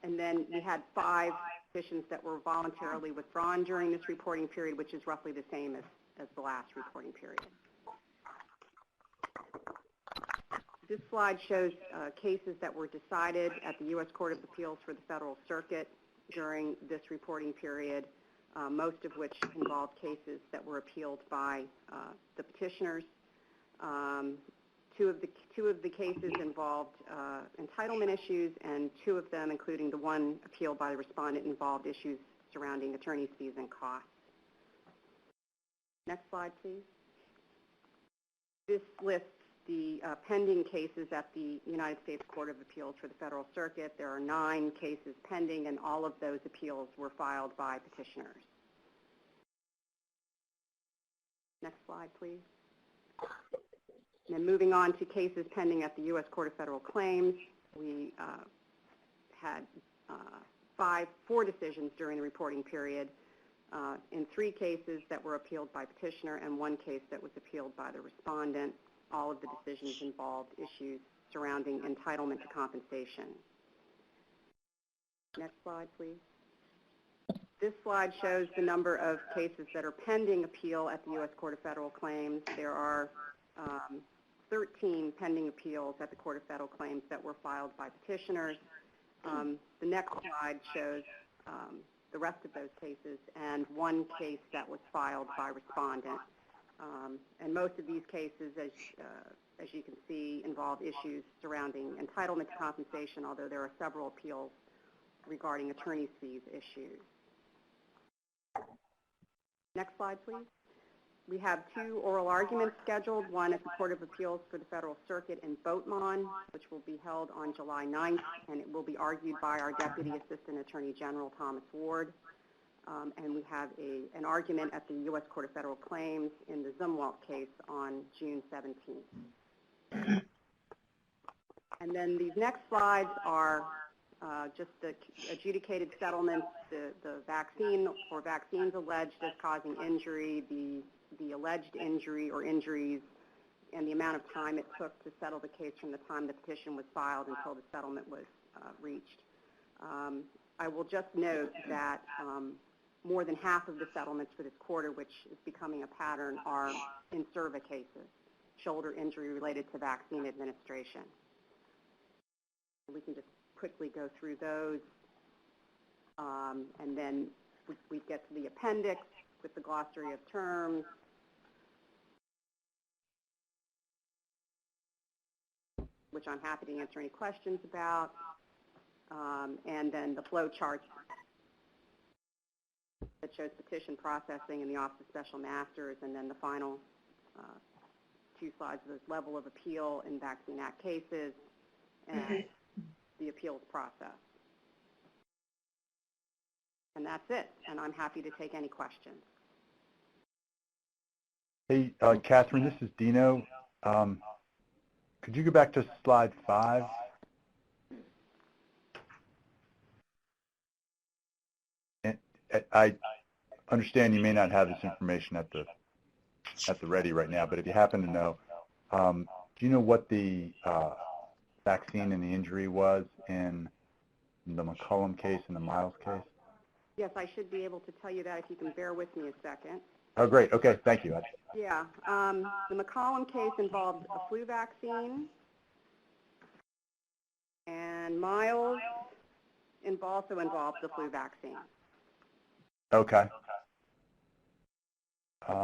And then we had 5 petitions that were voluntarily withdrawn during this reporting period, which is roughly the same as the last reporting period. This slide shows cases that were decided at the U.S. Court of Appeals for the Federal Circuit during this reporting period, most of which involved cases that were appealed by the petitioners. Two of the cases involved entitlement issues, and 2 of them, including the one appealed by the respondent, involved issues surrounding attorney's fees and costs. Next slide, please. This lists the pending cases at the United States Court of Appeals for the Federal Circuit. There are 9 cases pending, and all of those appeals were filed by petitioners. Next slide, please. And moving on to cases pending at the U.S. Court of Federal Claims, we had 4 decisions during the reporting period in 3 cases that were appealed by petitioner and 1 case that was appealed by the respondent. All of the decisions involved issues surrounding entitlement to compensation. Next slide, please. This slide shows the number of cases that are pending appeal at the U.S. Court of Federal Claims. There are 13 pending appeals at the Court of Federal Claims that were filed by petitioners. The next slide shows the rest of those cases and 1 case that was filed by respondent. And most of these cases, as you can see, involve issues surrounding entitlement to compensation, although there are several appeals regarding attorney's fees issues. Next slide, please. We have 2 oral arguments scheduled, one at the Court of Appeals for the Federal Circuit in Boatmont, which will be held on July 9th, and it will be argued by our Deputy Assistant Attorney General, Thomas Ward. And we have an argument at the U.S. Court of Federal Claims in the Zumwalt case on June 17th. And then these next slides are just the adjudicated settlements, the vaccine or vaccines alleged as causing injury, the alleged injury or injuries, and the amount of time it took to settle the case from the time the petition was filed until the settlement was reached. I will just note that more than half of the settlements for this quarter, which is becoming a pattern, are in SERVA cases, shoulder injury related to vaccine administration. We can just quickly go through those, and then we get to the appendix with the glossary of terms. Which I'm happy to answer any questions about, and then the flow charts that shows petition processing in the Office of Special Masters, and then the final 2 slides of the level of appeal in Vaccine Act cases and the appeals process. And that's it, and I'm happy to take any questions.
Hey, Catherine, this is Dino. Could you go back to slide 5? And I understand you may not have this information at the ready right now, but if you happen to know, do you know what the vaccine and the injury was in the McCollum case and the Miles case?
Yes, I should be able to tell you that if you can bear with me a second.
Oh, great. Okay, thank you.
Yeah, the McCollum case involved a flu vaccine, and Miles also involved the flu vaccine.
Okay. Do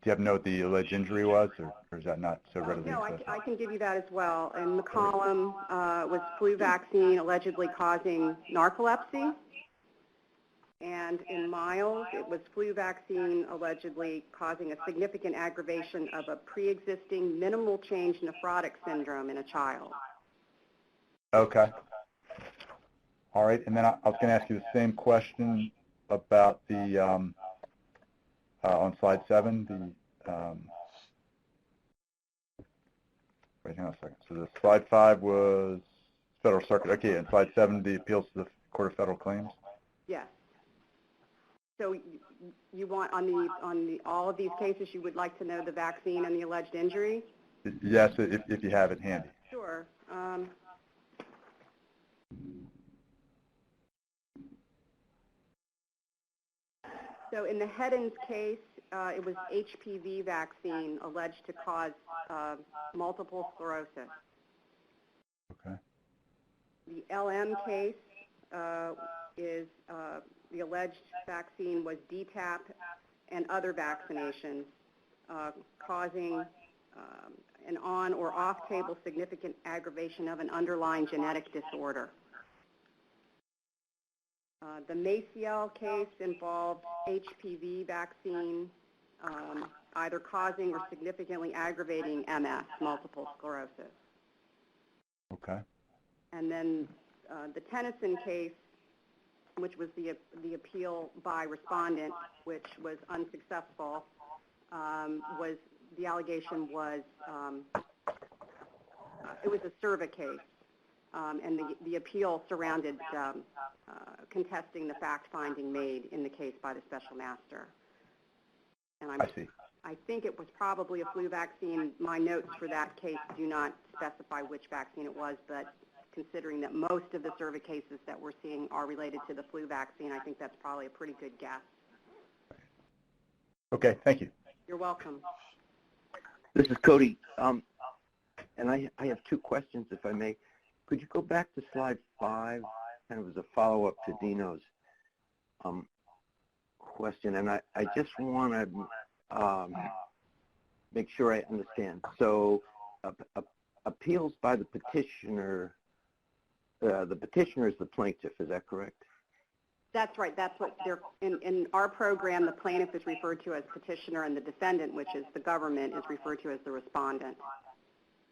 you happen to know what the alleged injury was, or is that not so readily accessible?
No, I can give you that as well. In McCollum was flu vaccine allegedly causing narcolepsy. And in Miles, it was flu vaccine allegedly causing a significant aggravation of a pre-existing minimal change nephrotic syndrome in a child.
Okay. All right, and then I was going to ask you the same question about the, on slide 7, wait, hang on a second. So the slide 5 was Federal Circuit. Okay, and slide 7, the appeals to the Court of Federal Claims?
Yes. So you want all of these cases, you would like to know the vaccine and the alleged injury?
Yes, if you have it handy.
Sure. So in the Heddens case, it was HPV vaccine alleged to cause multiple sclerosis.
Okay.
The LM case is the alleged vaccine was DTaP and other vaccinations causing an on or off table significant aggravation of an underlying genetic disorder. The Maciel case involved HPV vaccine either causing or significantly aggravating MS, multiple sclerosis.
Okay.
And then the Tennyson case, which was the appeal by respondent, which was unsuccessful, was the allegation was it was a SERVA case, and the appeal surrounded contesting the fact-finding made in the case by the special master. And
I see.
I think it was probably a flu vaccine. My notes for that case do not specify which vaccine it was, but considering that most of the SERVA cases that we're seeing are related to the flu vaccine, I think that's probably a pretty good guess.
Okay, thank you.
You're welcome.
This is Cody, and I have 2 questions, if I may. Could you go back to slide 5, kind of as a follow-up to Dino's question, and I just want to make sure I understand. So appeals by the petitioner is the plaintiff, is that correct?
That's right. That's what they're, in our program, the plaintiff is referred to as petitioner, and the defendant, which is the government, is referred to as the respondent.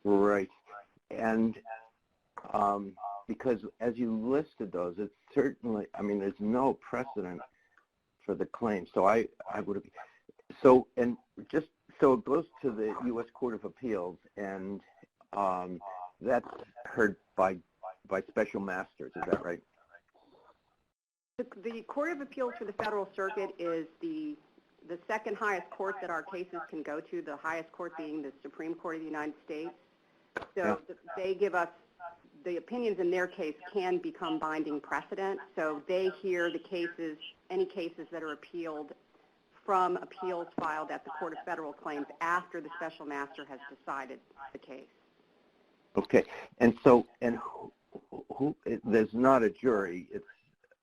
Right. And because as you listed those, it's certainly, I mean, there's no precedent for the claim. So I would have, so, and just, so it goes to the U.S. Court of Appeals, and that's heard by special masters, is that right?
The Court of Appeals for the Federal Circuit is the second highest court that our cases can go to, the highest court being the Supreme Court of the United States. So they give us, the opinions in their case can become binding precedent. So they hear the cases, any cases that are appealed from appeals filed at the Court of Federal Claims after the special master has decided the case.
Okay. And so, and who there's not a jury. It's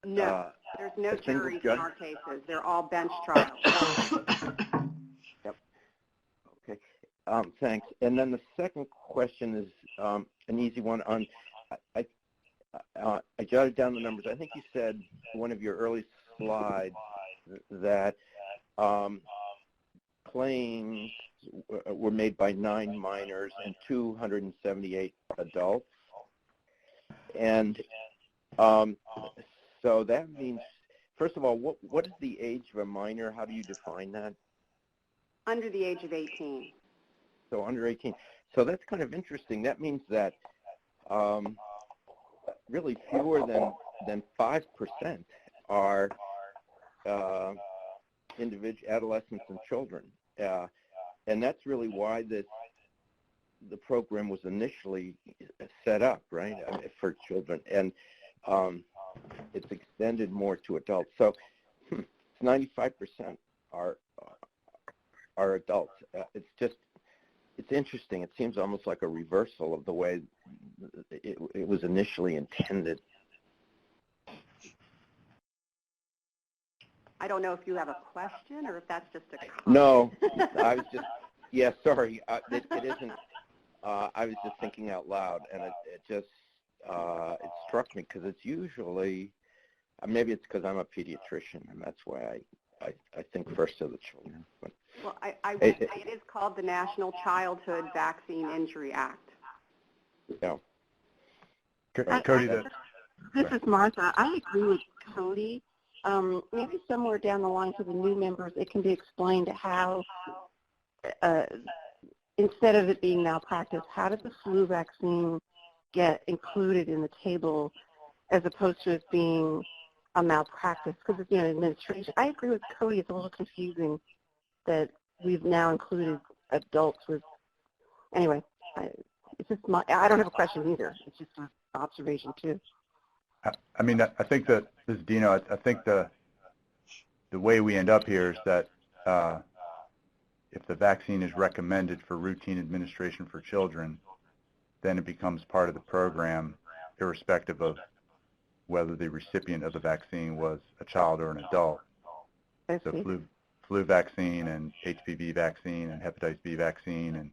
no, there's no juries in our cases. They're all bench trials.
Yep. Okay. Thanks. And then the second question is an easy one. On I jotted down the numbers. I think you said one of your early slides that claims were made by 9 minors and 278 adults. And so that means first of all, what is the age of a minor? How do you define that?
Under the age of 18.
So under 18. So that's kind of interesting. That means that really fewer than 5% are adolescents and children. And that's really why the program was initially set up, right, for children. And it's extended more to adults. So 95% are adults. It's interesting. It seems almost like a reversal of the way it was initially intended.
I don't know if you have a question or if that's just a comment.
No, I was just, yeah, sorry. It isn't. I was just thinking out loud, and it struck me because it's usually, maybe it's because I'm a pediatrician, and that's why I think first of the children. But,
well, it is called the National Childhood Vaccine Injury Act.
Yeah.
Cody,
this is Martha. I agree with Cody. Maybe somewhere down the line for the new members, it can be explained how, instead of it being malpractice, how did the flu vaccine get included in the table as opposed to it being a malpractice? Because it's, administration. I agree with Cody. It's a little confusing that we've now included adults with. Anyway, it's just I don't have a question either. It's just an observation too.
I mean, I think that, this is Dino, I think the way we end up here is that if the vaccine is recommended for routine administration for children, then it becomes part of the program, irrespective of whether the recipient of the vaccine was a child or an adult. So flu vaccine and HPV vaccine and hepatitis B vaccine and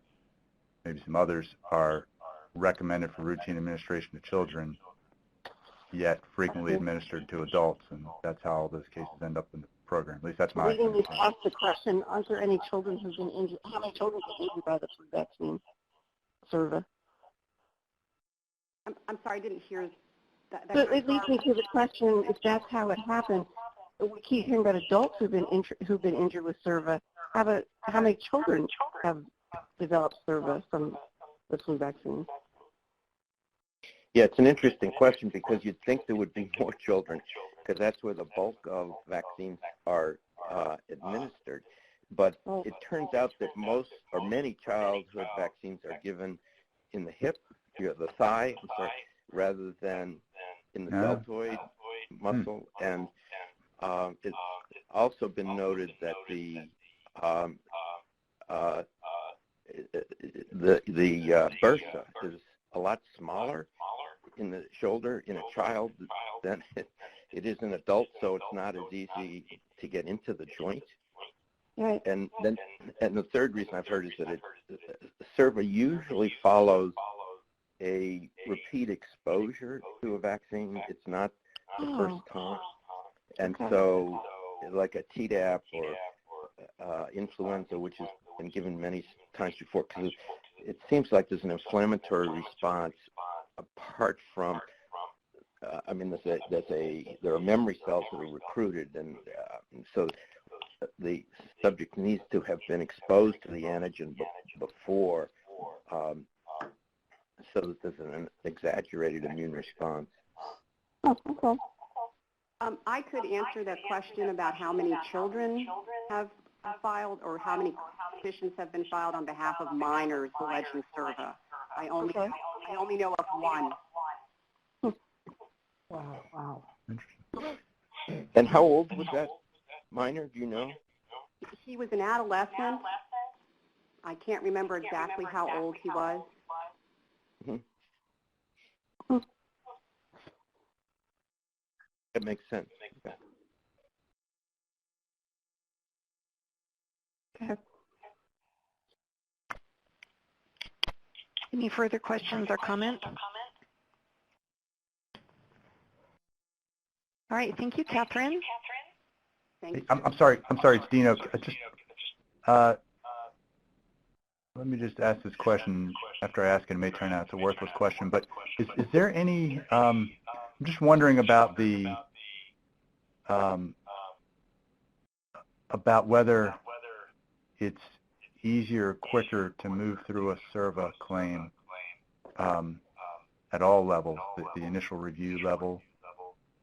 maybe some others are recommended for routine administration to children, yet frequently administered to adults, and that's how all those cases end up in the program. At least that's my
understanding. We need to ask the question, aren't there any children who've been injured? How many children have been injured by the flu vaccine? Survey.
I'm sorry, I didn't hear that.
So it leads me to the question, if that's how it happened, we keep hearing about adults who've been injured with SERVA. How many children have developed SERVA from the flu vaccine?
Yeah, it's an interesting question because you'd think there would be more children because that's where the bulk of vaccines are administered. But it turns out that many childhood vaccines are given in the hip, the thigh, rather than in the deltoid muscle. And it's also been noted that the bursa is a lot smaller in the shoulder in a child than it is in adult, so it's not as easy to get into the joint.
Right.
And the third reason I've heard is that SERVA usually follows a repeat exposure to a vaccine. It's not the first time. And so like a Tdap or influenza, which has been given many times before, because it seems like there's an inflammatory response apart from, there are memory cells that are recruited, and so the subject needs to have been exposed to the antigen before, so that there's an exaggerated immune response.
Oh, okay.
I could answer that question about how many children have filed or how many petitions have been filed on behalf of minors alleging SERVA. I only know of one.
Wow.
And how old was that minor? Do you know?
He was an adolescent. I can't remember exactly how old he was.
Mm-hmm. That makes sense.
Okay.
Any further questions or comments? All right, thank you, Catherine.
Hey, I'm sorry, it's Dino. Let me just ask this question. After I ask it, it may turn out it's a worthless question, but is there any, I'm just wondering about the about whether it's easier or quicker to move through a SERVA claim at all levels, the initial review level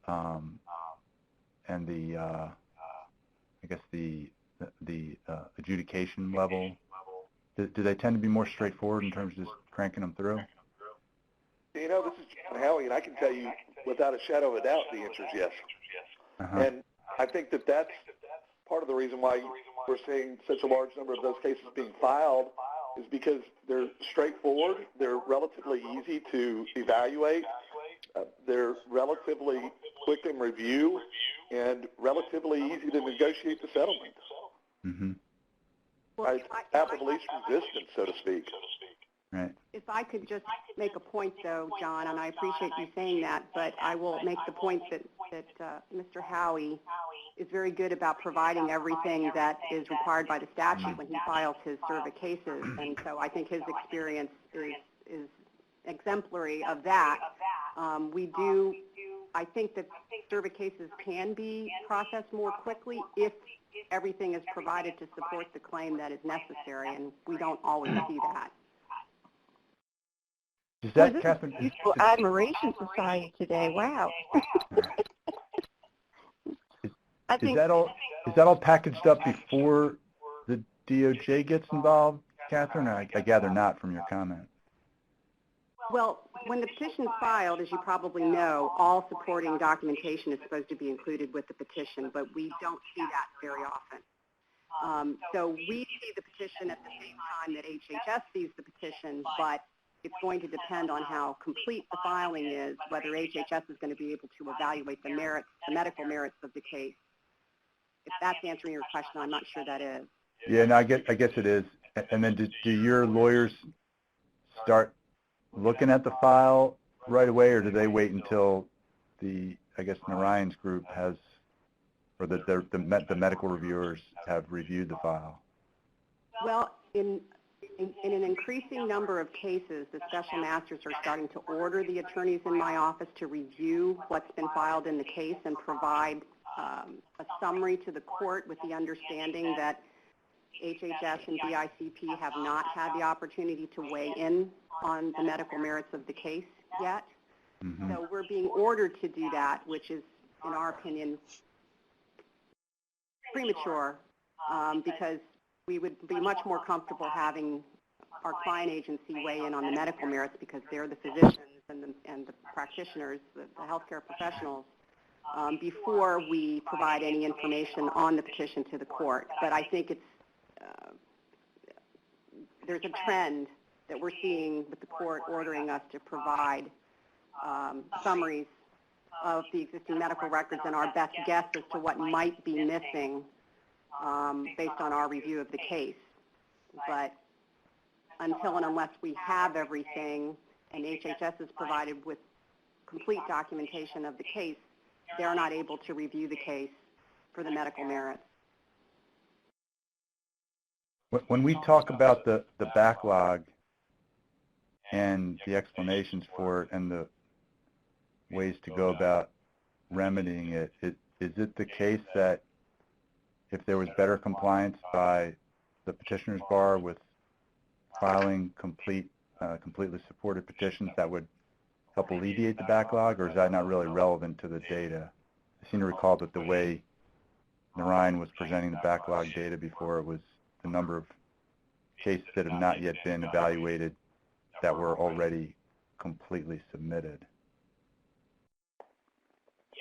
and the, I guess the adjudication level. Do they tend to be more straightforward in terms of just cranking them through?
You know, this is John Howie, and I can tell you without a shadow of a doubt the answer is yes. And I think that that's part of the reason why we're seeing such a large number of those cases being filed is because they're straightforward, they're relatively easy to evaluate, they're relatively quick in review, and relatively easy to negotiate the settlement. Right? Path of least resistance, so to speak.
Right.
If I could just make a point, though, John, and I appreciate you saying that, but I will make the point that Mr. Howie is very good about providing everything that is required by the statute when he files his SERVA cases, and so I think his experience is exemplary of that. I think that SERVA cases can be processed more quickly if everything is provided to support the claim that is necessary, and we don't always see that.
Is that,
this
Catherine?
Is a Mutual Admiration Society today. Wow.
Is that all packaged up before the DOJ gets involved, Catherine? I gather not from your comment.
Well, when the petition is filed, as you probably know, all supporting documentation is supposed to be included with the petition, but we don't see that very often. So we see the petition at the same time that HHS sees the petition, but it's going to depend on how complete the filing is, whether HHS is going to be able to evaluate the merits, the medical merits of the case. If that's answering your question, I'm not sure that is.
Yeah, no, I guess it is. And then do your lawyers start looking at the file right away, or do they wait until I guess Narayan's group has, or the medical reviewers have reviewed the file?
Well, in an increasing number of cases, the special masters are starting to order the attorneys in my office to review what's been filed in the case and provide a summary to the court with the understanding that HHS and DICP have not had the opportunity to weigh in on the medical merits of the case yet. So we're being ordered to do that, which is, in our opinion, premature because we would be much more comfortable having our client agency weigh in on the medical merits because they're the physicians and the practitioners, the healthcare professionals, before we provide any information on the petition to the court. But I think there's a trend that we're seeing with the court ordering us to provide summaries of the existing medical records and our best guess as to what might be missing based on our review of the case. But until and unless we have everything and HHS is provided with complete documentation of the case, they're not able to review the case for the medical merits.
When we talk about the backlog and the explanations for it and the ways to go about remedying it, is it the case that if there was better compliance by the petitioner's bar with filing completely supported petitions, that would help alleviate the backlog, or is that not really relevant to the data? I seem to recall that the way Narayan was presenting the backlog data before, it was the number of cases that have not yet been evaluated that were already completely submitted.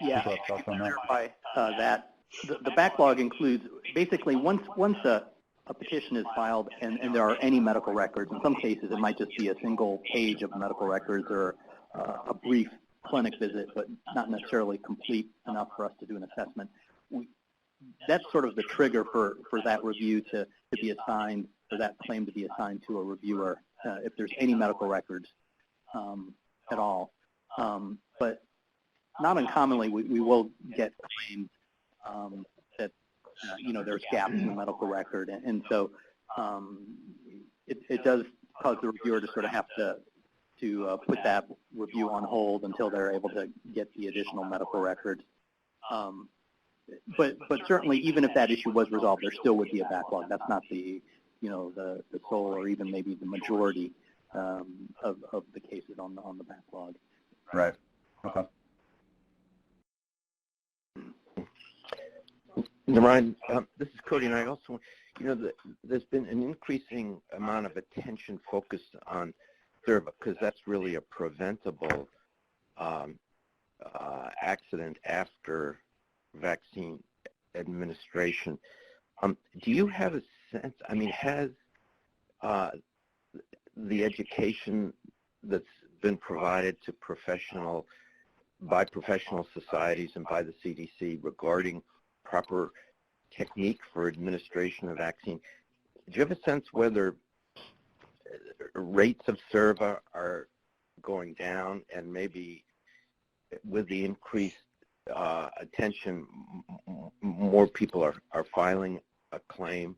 Yeah, to clarify that, the backlog includes basically once a petition is filed and there are any medical records, in some cases it might just be a single page of medical records or a brief clinic visit, but not necessarily complete enough for us to do an assessment. That's sort of the trigger for that review to be assigned, or that claim to be assigned to a reviewer, if there's any medical records at all. But not uncommonly, we will get claims that there's gaps in the medical record, and so it does cause the reviewer to sort of have to put that review on hold until they're able to get the additional medical records. but certainly, even if that issue was resolved, there still would be a backlog. That's not the the sole or even maybe the majority of the cases on the backlog.
Right. Okay.
Ryan, this is Cody, and I also, there's been an increasing amount of attention focused on SERVA because that's really a preventable accident after vaccine administration. Do you have a sense, has the education that's been provided to by professional societies and by the CDC regarding proper technique for administration of vaccine, do you have a sense whether rates of SERVA are going down, and maybe with the increased attention, more people are filing a claim?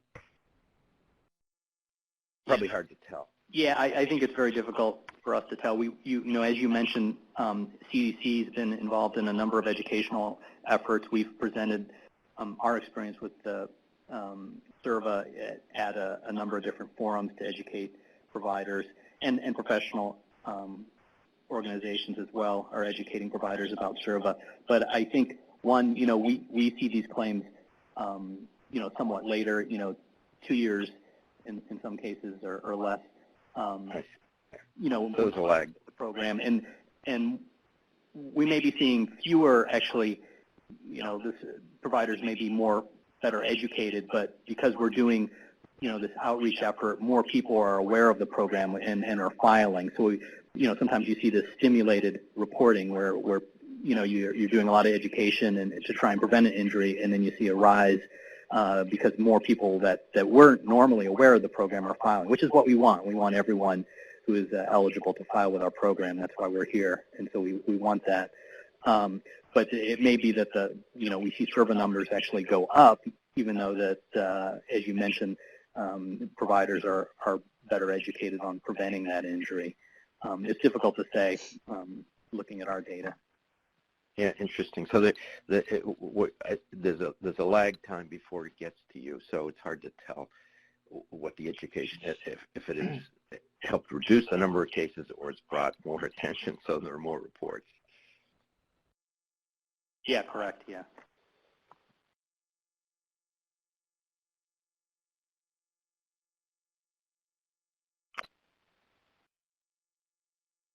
Probably hard to tell.
Yeah, I think it's very difficult for us to tell. As you mentioned, CDC has been involved in a number of educational efforts. We've presented our experience with the SERVA at a number of different forums to educate providers, and professional organizations as well are educating providers about SERVA. But I think, one, we see these claims, somewhat later, 2 years in some cases or less.
Those are lag.
The program, and we may be seeing fewer actually. Providers may be better educated, but because we're doing, this outreach effort, more people are aware of the program and are filing. So, sometimes you see this stimulated reporting where you're doing a lot of education and to try and prevent an injury, and then you see a rise because more people that weren't normally aware of the program are filing, which is what we want. We want everyone who is eligible to file with our program. That's why we're here, and so we want that. But it may be that we see SERVA numbers actually go up, even though that, as you mentioned, providers are better educated on preventing that injury. It's difficult to say looking at our data.
Yeah, interesting. So there's a lag time before it gets to you, so it's hard to tell what the education is, if it has helped reduce the number of cases or it's brought more attention, so there are more reports.
Yeah, correct, yeah.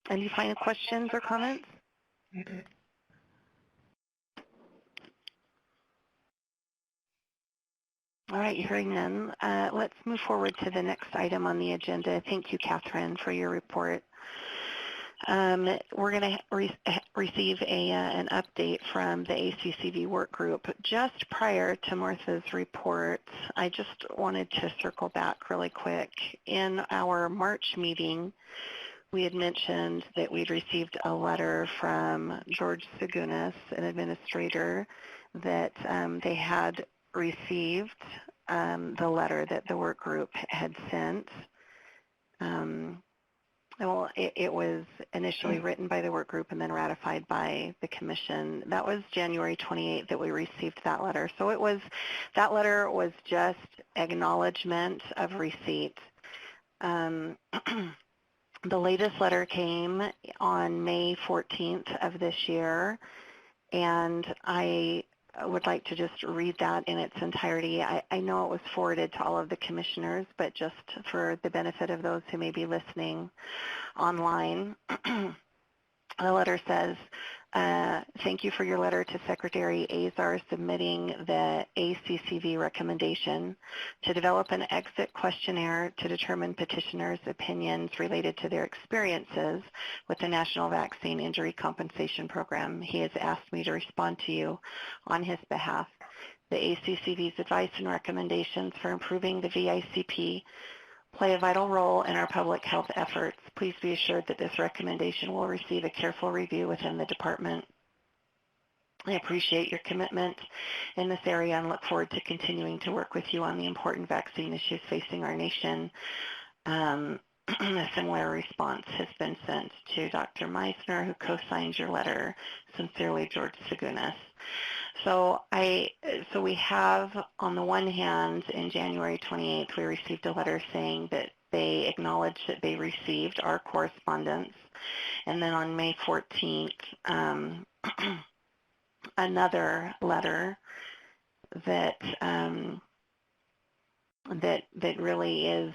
Any final questions or comments? All right, hearing none, let's move forward to the next item on the agenda. Thank you, Catherine, for your report. We're going to receive an update from the ACCV work group. Just prior to Martha's report, I just wanted to circle back really quick. In our March meeting, we had mentioned that we'd received a letter from George Segunas, an administrator, that they had received the letter that the work group had sent. Well, it was initially written by the work group and then ratified by the commission. That was January 28th that we received that letter. So that letter was just acknowledgement of receipt. The latest letter came on May 14th of this year, and I would like to just read that in its entirety. I know it was forwarded to all of the commissioners, but just for the benefit of those who may be listening online, the letter says, thank you for your letter to Secretary Azar submitting the ACCV recommendation to develop an exit questionnaire to determine petitioners' opinions related to their experiences with the National Vaccine Injury Compensation Program. He has asked me to respond to you on his behalf. The ACCV's advice and recommendations for improving the VICP play a vital role in our public health efforts. Please be assured that this recommendation will receive a careful review within the department. I appreciate your commitment in this area and look forward to continuing to work with you on the important vaccine issues facing our nation. A similar response has been sent to Dr. Meissner, who co-signed your letter. Sincerely, George Segunas. So we have, on the one hand, in January 28th, we received a letter saying that they acknowledged that they received our correspondence. And then on May 14th, another letter that that really is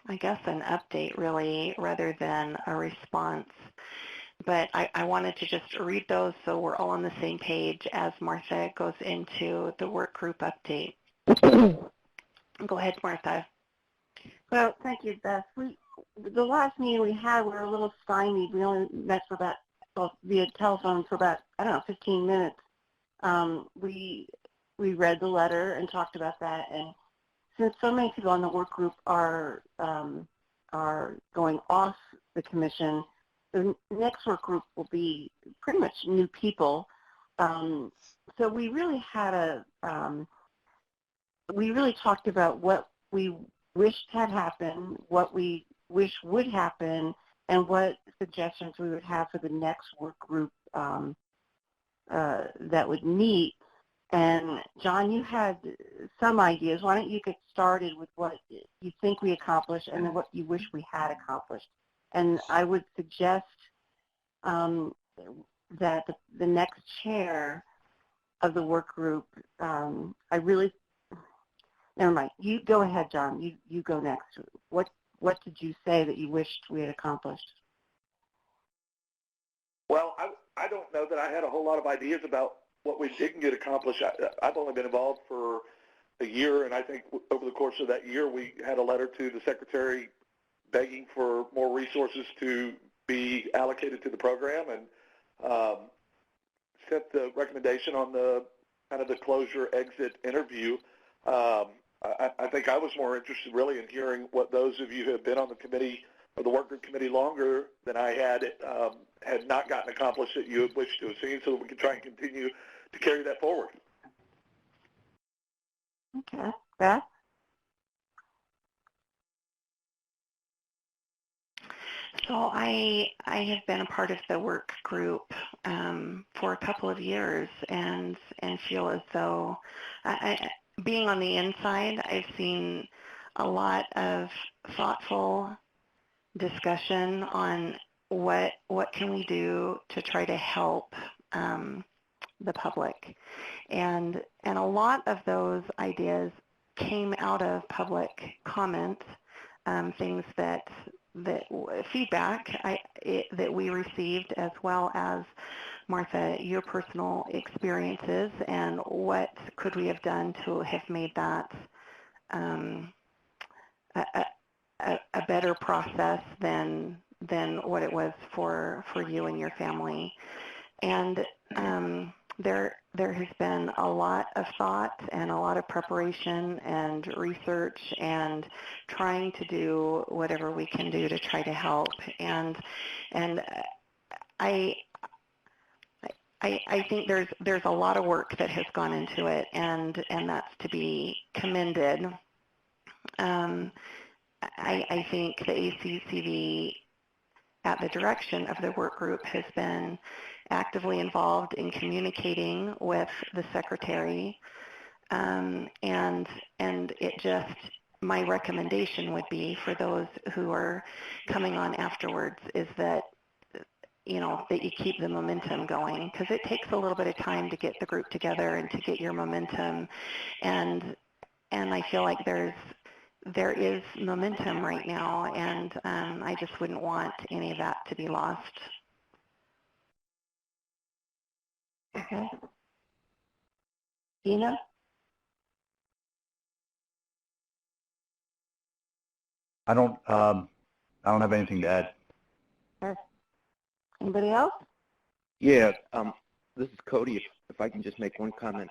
I guess an update, really, rather than a response. But I wanted to just read those so we're all on the same page as Martha goes into the work group update. Go ahead, Martha.
Well, thank you, Beth. The last meeting we had, we were a little stymied. We only met for about, via telephone for about, 15 minutes. We read the letter and talked about that, and since so many people on the work group are going off the commission, the next work group will be pretty much new people. So we really had we really talked about what we wished had happened, what we wish would happen, and what suggestions we would have for the next work group that would meet. And John, you had some ideas. Why don't you get started with what you think we accomplished and then what you wish we had accomplished? And I would suggest that the next chair of the work group, never mind. You go ahead, John. You go next. What did you say that you wished we had accomplished?
Well, I don't know that I had a whole lot of ideas about what we didn't get accomplished. I've only been involved for a year, and I think over the course of that year, we had a letter to the Secretary begging for more resources to be allocated to the program, and sent the recommendation on the kind of the closure exit interview. I think I was more interested really in hearing what those of you who have been on the committee or the work group committee longer than I had not gotten accomplished that you had wished to have seen, so that we can try and continue to carry that forward.
Okay. Beth?
So I have been a part of the work group for a couple of years, and feel as though, being on the inside, I've seen a lot of thoughtful discussion on what can we do to try to help the public, and a lot of those ideas came out of public comment, things that feedback that we received, as well as, Martha, your personal experiences and what could we have done to have made that a better process than what it was for you and your family. And there has been a lot of thought and a lot of preparation and research and trying to do whatever we can do to try to help. And I think there's a lot of work that has gone into it, and that's to be commended. I think the ACCV, at the direction of the work group, has been actively involved in communicating with the Secretary, and it just, my recommendation would be for those who are coming on afterwards is that, that you keep the momentum going, because it takes a little bit of time to get the group together and to get your momentum, and I feel like there is momentum right now, and I just wouldn't want any of that to be lost.
Okay. Dina?
I don't have anything to add.
Sure. Anybody else?
Yeah, this is Cody. If I can just make one comment.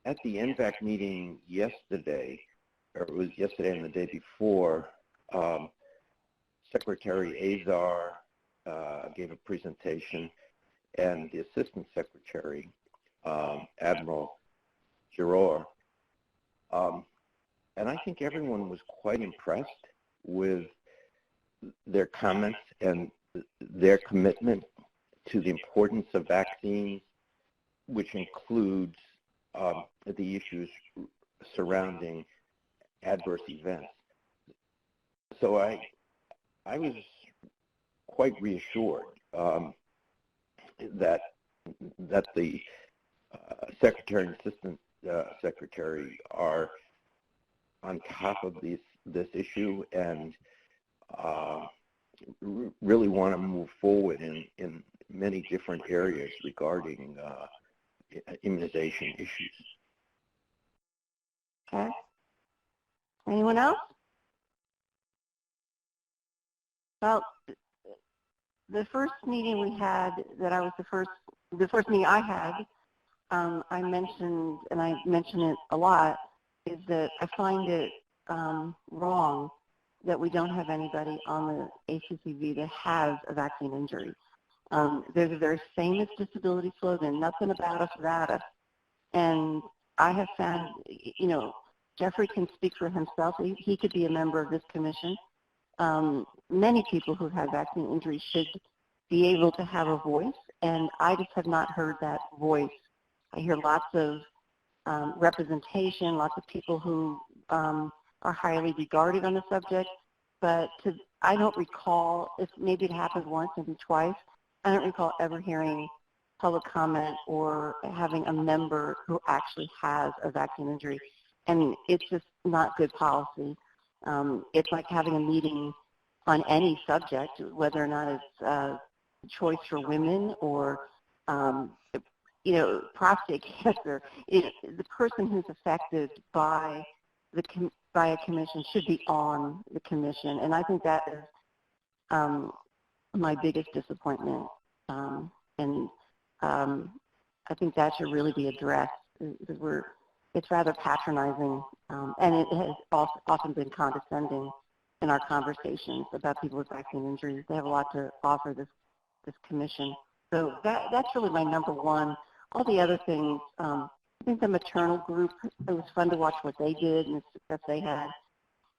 At the NVAC meeting yesterday, or it was yesterday and the day before, Secretary Azar gave a presentation, and the Assistant Secretary, Admiral Giroir, and I think everyone was quite impressed with their comments and their commitment to the importance of vaccines, which includes the issues surrounding adverse events. So I was quite reassured that the Secretary and Assistant Secretary are on top of this issue and really want to move forward in many different areas regarding immunization issues.
Okay. Anyone else? Well, the first meeting we had, the first meeting I had, I mentioned, and I mention it a lot, is that I find it wrong that we don't have anybody on the ACCV that has a vaccine injury. There's a very famous disability slogan, nothing about us without us. And I have found, you know, Jeffrey can speak for himself. He could be a member of this commission. Many people who've had vaccine injuries should be able to have a voice, and I just have not heard that voice. I hear lots of representation, lots of people who are highly regarded on the subject, but I don't recall, if maybe it happened once, maybe twice, I don't recall ever hearing public comment or having a member who actually has a vaccine injury. And it's just not good policy. It's like having a meeting on any subject, whether or not it's choice for women or, you know, prostate cancer. The person who's affected by a commission should be on the commission, and I think that is my biggest disappointment. And I think that should really be addressed. It's rather patronizing, and it has often been condescending in our conversations about people with vaccine injuries. They have a lot to offer this commission. So that's really my number one. All the other things, I think the maternal group, it was fun to watch what they did and the success they had.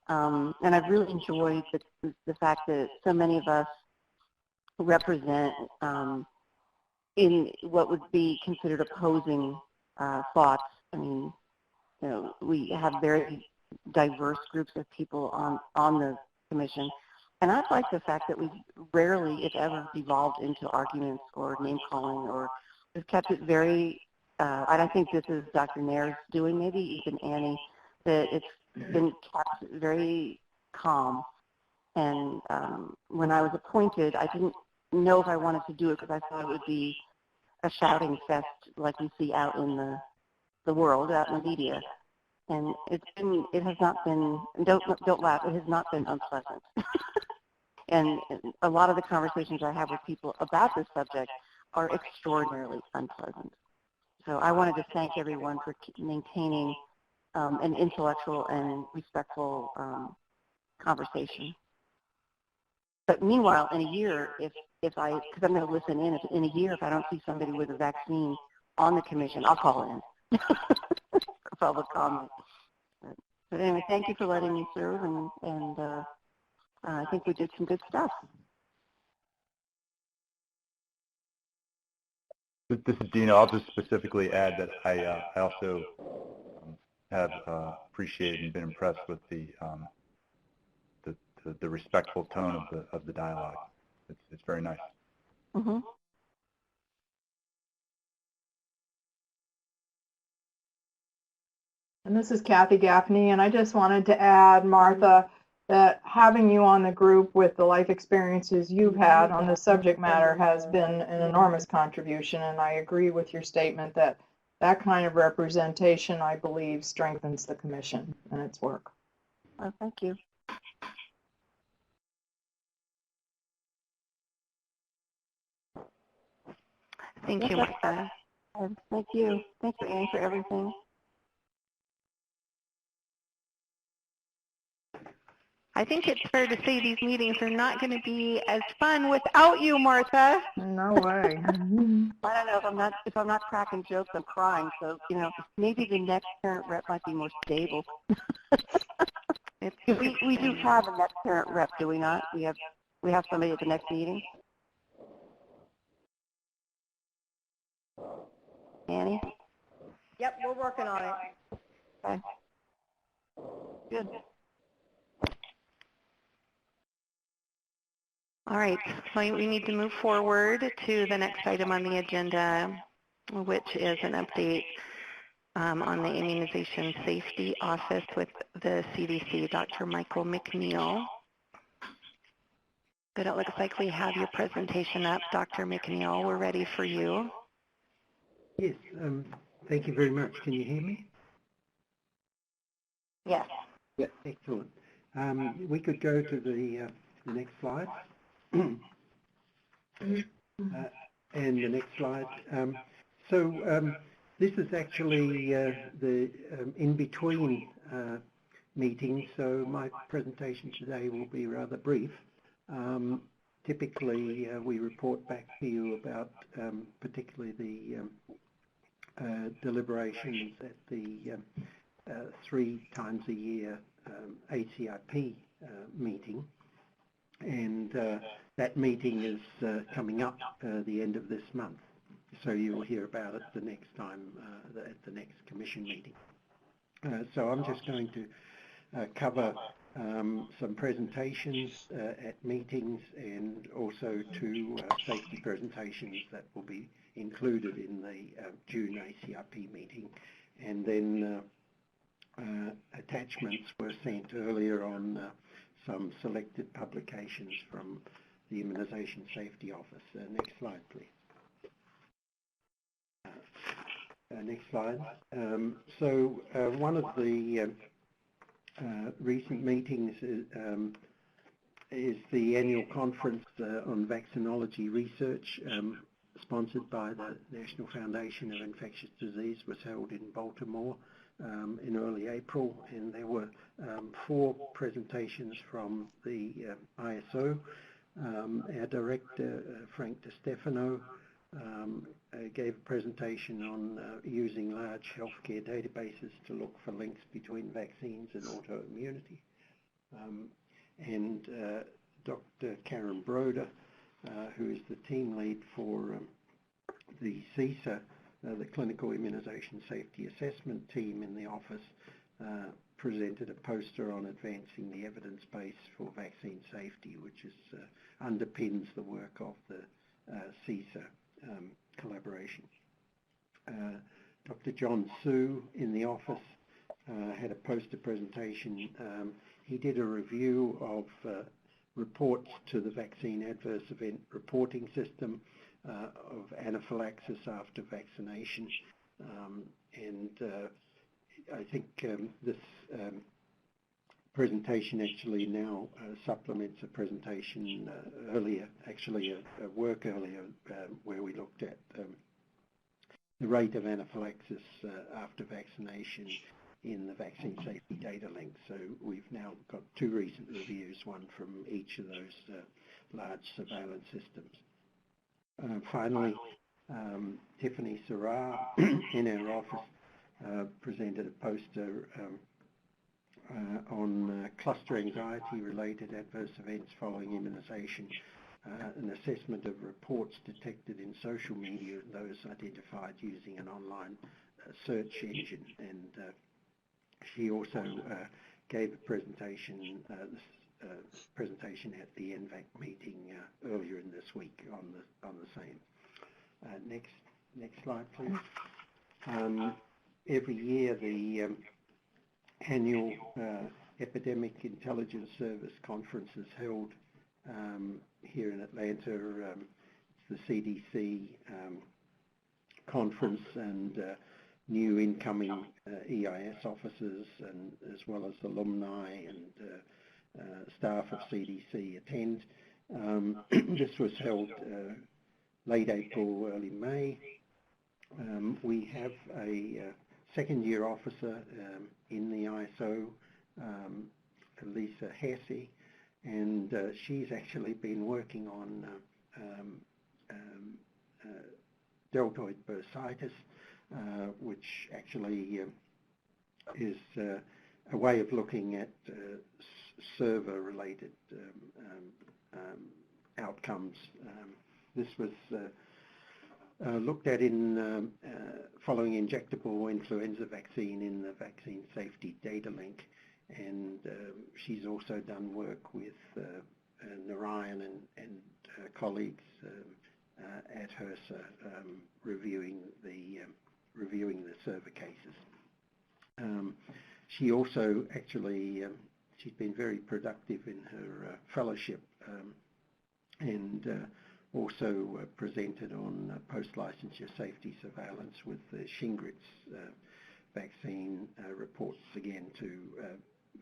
And I've really enjoyed the fact that so many of us represent in what would be considered opposing thoughts. I mean, you know, we have very diverse groups of people on the commission. And I like the fact that we've rarely, if ever, devolved into arguments or name-calling, or we've kept it very, I think this is Dr. Nair's doing, maybe even Annie, that it's been kept very calm. And when I was appointed, I didn't know if I wanted to do it because I thought it would be a shouting fest like we see out in the world, out in the media. And it has not been, don't laugh, it has not been unpleasant. And a lot of the conversations I have with people about this subject are extraordinarily unpleasant. So I wanted to thank everyone for maintaining an intellectual and respectful conversation. But meanwhile, in a year, because I'm going to listen in a year, if I don't see somebody with a vaccine on the commission, I'll call in for public comment. But anyway, thank you for letting me serve, and I think we did some good stuff.
This is Dino. I'll just specifically add that I also have appreciated and been impressed with the respectful tone of the dialogue. It's very nice.
Mm-hmm.
And this is Kathy Gaffney, and I just wanted to add, Martha, that having you on the group with the life experiences you've had on the subject matter has been an enormous contribution, and I agree with your statement that that kind of representation, I believe, strengthens the commission and its work.
Well, thank you.
Thank you, Martha.
Thank you. Thank you, Anne, for everything.
I think it's fair to say these meetings are not going to be as fun without you, Martha.
No way.
I don't know if I'm not cracking jokes, I'm crying. So maybe the next parent rep might be more stable. we do have a next parent rep, do we not? We have somebody at the next meeting.
Annie?
Yep, we're working on it.
Okay. Good. All right, so we need to move forward to the next item on the agenda, which is an update on the Immunization Safety Office with the CDC, Dr. Michael McNeil. Good, it looks like we have your presentation up. Dr. McNeil, we're ready for you.
Yes, thank you very much. Can you hear me?
Yes.
Yeah, excellent. We could go to the next slide. And the next slide. This is actually the in-between meeting, so my presentation today will be rather brief. Typically, we report back to you about particularly the deliberations at the 3 times a year ACIP meeting, and that meeting is coming up the end of this month, so you will hear about it the next time at the next commission meeting. So I'm just going to cover some presentations at meetings and also 2 safety presentations that will be included in the June ACIP meeting, and then attachments were sent earlier on some selected publications from the Immunization Safety Office. Next slide, please. Next slide. So one of the recent meetings is the annual conference on vaccinology research, sponsored by the National Foundation of Infectious Disease, was held in Baltimore in early April, and there were 4 presentations from the ISO. Our director, Frank DiStefano, gave a presentation on using large healthcare databases to look for links between vaccines and autoimmunity. And Dr. Karen Broder, who is the team lead for the CISA, the Clinical Immunization Safety Assessment team in the office, presented a poster on advancing the evidence base for vaccine safety, which is, underpins the work of the CISA collaboration. Dr. John Su in the office had a poster presentation. He did a review of reports to the Vaccine Adverse Event Reporting System of anaphylaxis after vaccination, and I think this presentation actually now supplements a presentation earlier, actually a work earlier, where we looked at the rate of anaphylaxis after vaccination in the vaccine safety data link. So we've now got 2 recent reviews, one from each of those large surveillance systems. Finally, Tiffany Sarrar in our office presented a poster on cluster anxiety-related adverse events following immunization, an assessment of reports detected in social media and those identified using an online search engine. And she also gave a presentation, presentation at the NVAC meeting earlier in this week on the same. Next slide, please. Every year, the annual Epidemic Intelligence Service conference is held here in Atlanta. It's the CDC conference, and new incoming EIS officers, and as well as alumni and staff of CDC attend. This was held late April, early May. We have a second-year officer in the ISO, Lisa Hesse, and she's actually been working on deltoid bursitis, which actually is a way of looking at server-related outcomes. This was looked at in following injectable influenza vaccine in the Vaccine Safety Data Link, and she's also done work with Narayan and colleagues at HRSA reviewing the server cases. She also actually, she's been very productive in her fellowship and also presented on post-licensure safety surveillance with the Shingrix vaccine reports again to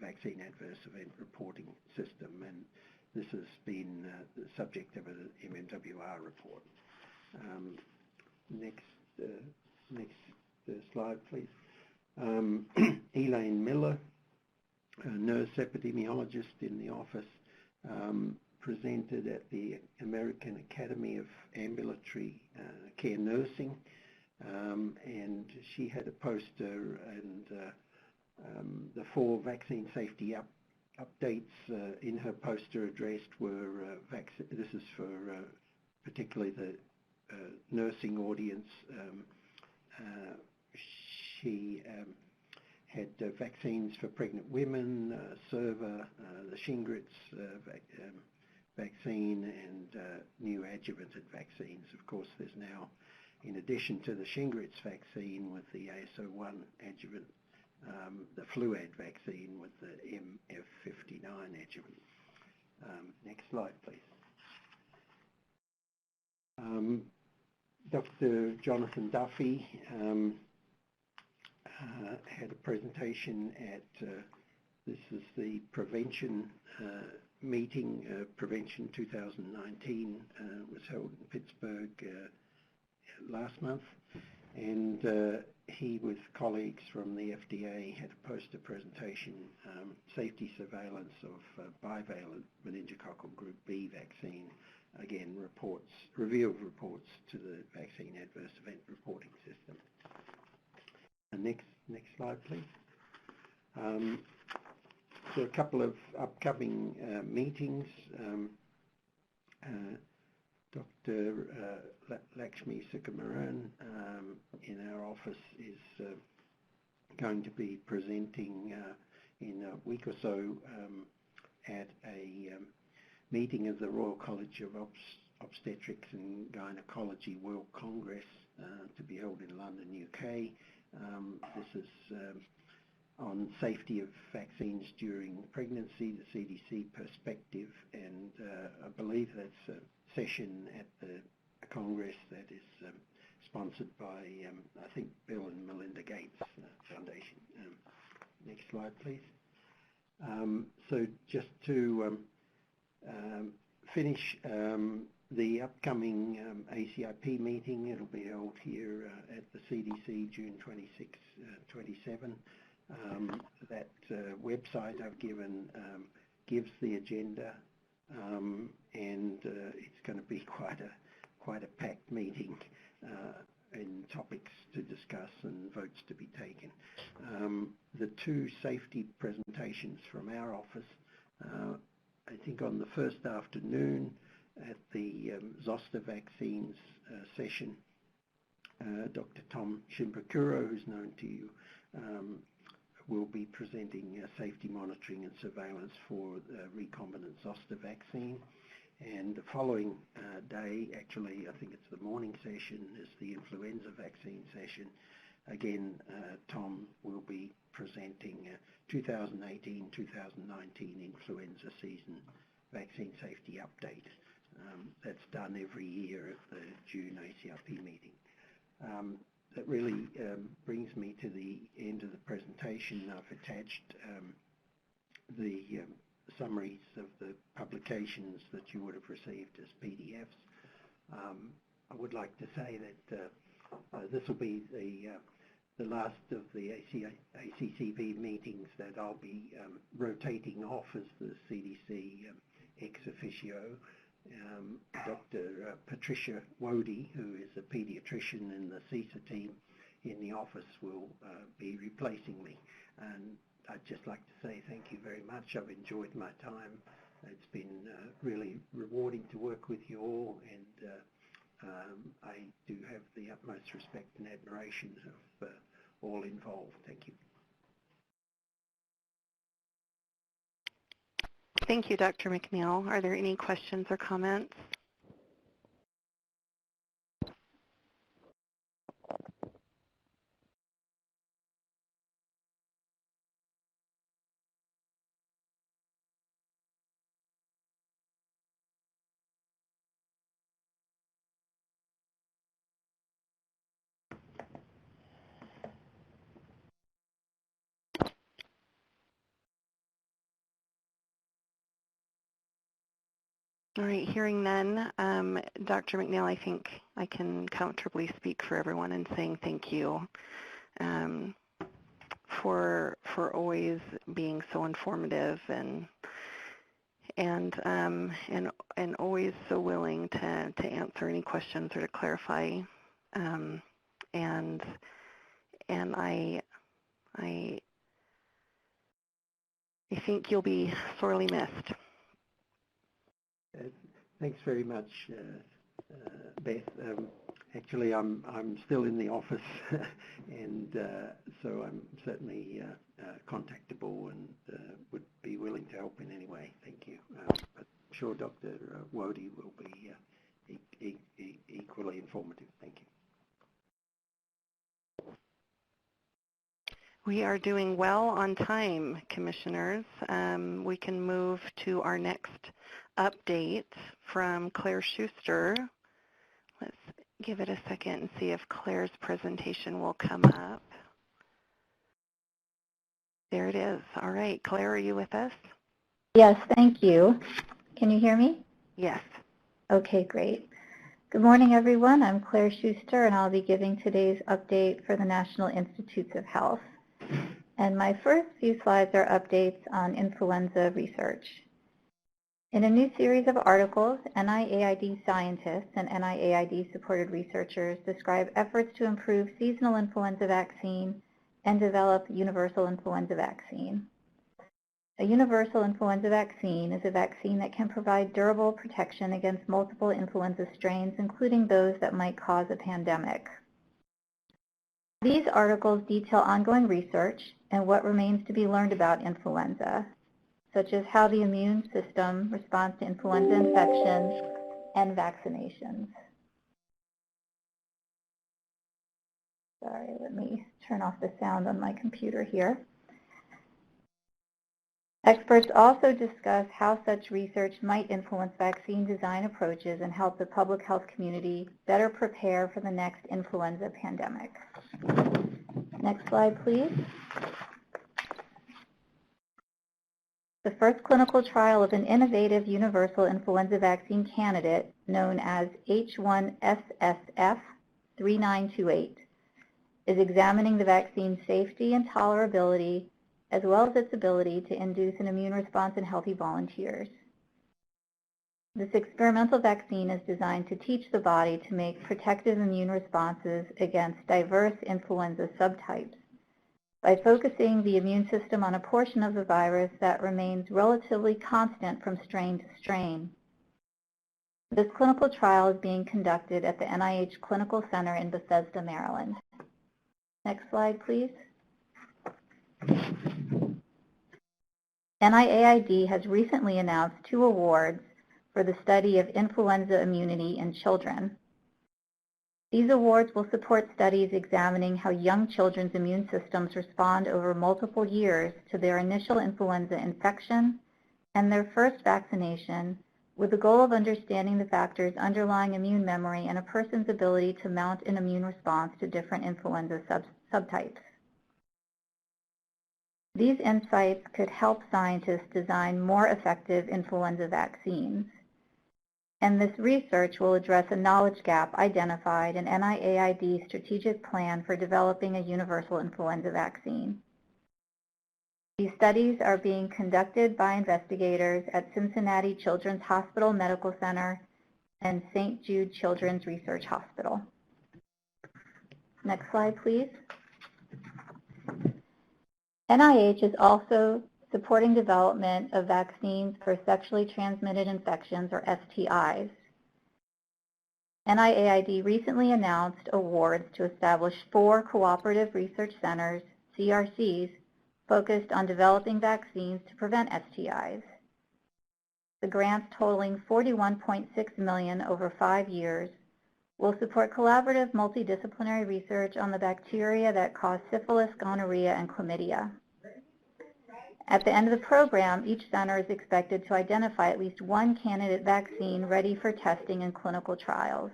Vaccine Adverse Event Reporting System, and this has been the subject of an MMWR report. Next slide, please. Elaine Miller, a nurse epidemiologist in the office, presented at the American Academy of Ambulatory Care Nursing, and she had a poster, and the 4 vaccine safety updates in her poster addressed were, this is for particularly the nursing audience. She had vaccines for pregnant women, Serva, the Shingrix vaccine, and new adjuvanted vaccines. Of course, there's now, in addition to the Shingrix vaccine with the AS01 adjuvant, the Fluad vaccine with the MF59 adjuvant. Next slide, please. Dr. Jonathan Duffy had a presentation at, this is the prevention meeting, Prevention 2019, was held in Pittsburgh last month, and he with colleagues from the FDA had a poster presentation, safety surveillance of bivalent meningococcal group B vaccine, again review of reports to the Vaccine Adverse Event Reporting System. And next slide, please. So a couple of upcoming meetings. Dr. Lakshmi Sukumaran in our office is going to be presenting in a week or so at a meeting of the Royal College of Obstetrics and Gynecology World Congress to be held in London, UK. This is on safety of vaccines during pregnancy, the CDC perspective, and I believe that's a session at the Congress that is sponsored by, I think, Bill and Melinda Gates Foundation. Next slide, please. So just to finish the upcoming ACIP meeting, it'll be held here at the CDC June 26, 27. That website I've given gives the agenda, and it's going to be quite a packed meeting and topics to discuss and votes to be taken. The 2 safety presentations from our office, I think on the first afternoon at the zoster vaccines session, Dr. Tom Shimbakuro, who's known to you, will be presenting safety monitoring and surveillance for the recombinant zoster vaccine. And the following day, actually, I think it's the morning session, is the influenza vaccine session. Again, Tom will be presenting 2018-2019 influenza season vaccine safety update. That's done every year at the June ACIP meeting. That really brings me to the end of the presentation. I've attached the summaries of the publications that you would have received as PDFs. I would like to say that this will be the last of the ACCV meetings that I'll be rotating off as the CDC ex officio. Dr. Patricia Wody, who is a pediatrician in the CISA team in the office, will be replacing me. And I'd just like to say thank you very much. I've enjoyed my time. It's been really rewarding to work with you all, and I do have the utmost respect and admiration of all involved. Thank you.
Thank you, Dr. McNeil. Are there any questions or comments? All right, hearing none, Dr. McNeil, I think I can comfortably speak for everyone in saying thank you for always being so informative and always so willing to answer any questions or to clarify. And I think you'll be sorely missed.
Thanks very much, Beth. Actually, I'm still in the office, and so I'm certainly contactable and would be willing to help in any way. Thank you. But I'm sure Dr. Wody will be equally informative. Thank you.
We are doing well on time, Commissioners. We can move to our next update from Claire Schuster. Let's give it a second and see if Claire's presentation will come up. There it is. All right, Claire, are you with us?
Yes, thank you. Can you hear me?
Yes.
Okay, great. Good morning, everyone. I'm Claire Schuster, and I'll be giving today's update for the National Institutes of Health. And my first few slides are updates on influenza research. In a new series of articles, NIAID scientists and NIAID-supported researchers describe efforts to improve seasonal influenza vaccine and develop universal influenza vaccine. A universal influenza vaccine is a vaccine that can provide durable protection against multiple influenza strains, including those that might cause a pandemic. These articles detail ongoing research and what remains to be learned about influenza, such as how the immune system responds to influenza infections and vaccinations. Sorry, let me turn off the sound on my computer here. Experts also discuss how such research might influence vaccine design approaches and help the public health community better prepare for the next influenza pandemic. Next slide, please. The first clinical trial of an innovative universal influenza vaccine candidate known as H1SSF 3928 is examining the vaccine's safety and tolerability as well as its ability to induce an immune response in healthy volunteers. This experimental vaccine is designed to teach the body to make protective immune responses against diverse influenza subtypes by focusing the immune system on a portion of the virus that remains relatively constant from strain to strain. This clinical trial is being conducted at the NIH Clinical Center in Bethesda, Maryland. Next slide, please. NIAID has recently announced 2 awards for the study of influenza immunity in children. These awards will support studies examining how young children's immune systems respond over multiple years to their initial influenza infection and their first vaccination, with the goal of understanding the factors underlying immune memory and a person's ability to mount an immune response to different influenza subtypes. These insights could help scientists design more effective influenza vaccines. And this research will address a knowledge gap identified in NIAID's strategic plan for developing a universal influenza vaccine. These studies are being conducted by investigators at Cincinnati Children's Hospital Medical Center and St. Jude Children's Research Hospital. Next slide, please. NIH is also supporting development of vaccines for sexually transmitted infections, or STIs. NIAID recently announced awards to establish 4 cooperative research centers, CRCs, focused on developing vaccines to prevent STIs. The grants totaling $41.6 million over 5 years will support collaborative multidisciplinary research on the bacteria that cause syphilis, gonorrhea, and chlamydia. At the end of the program, each center is expected to identify at least 1 candidate vaccine ready for testing in clinical trials.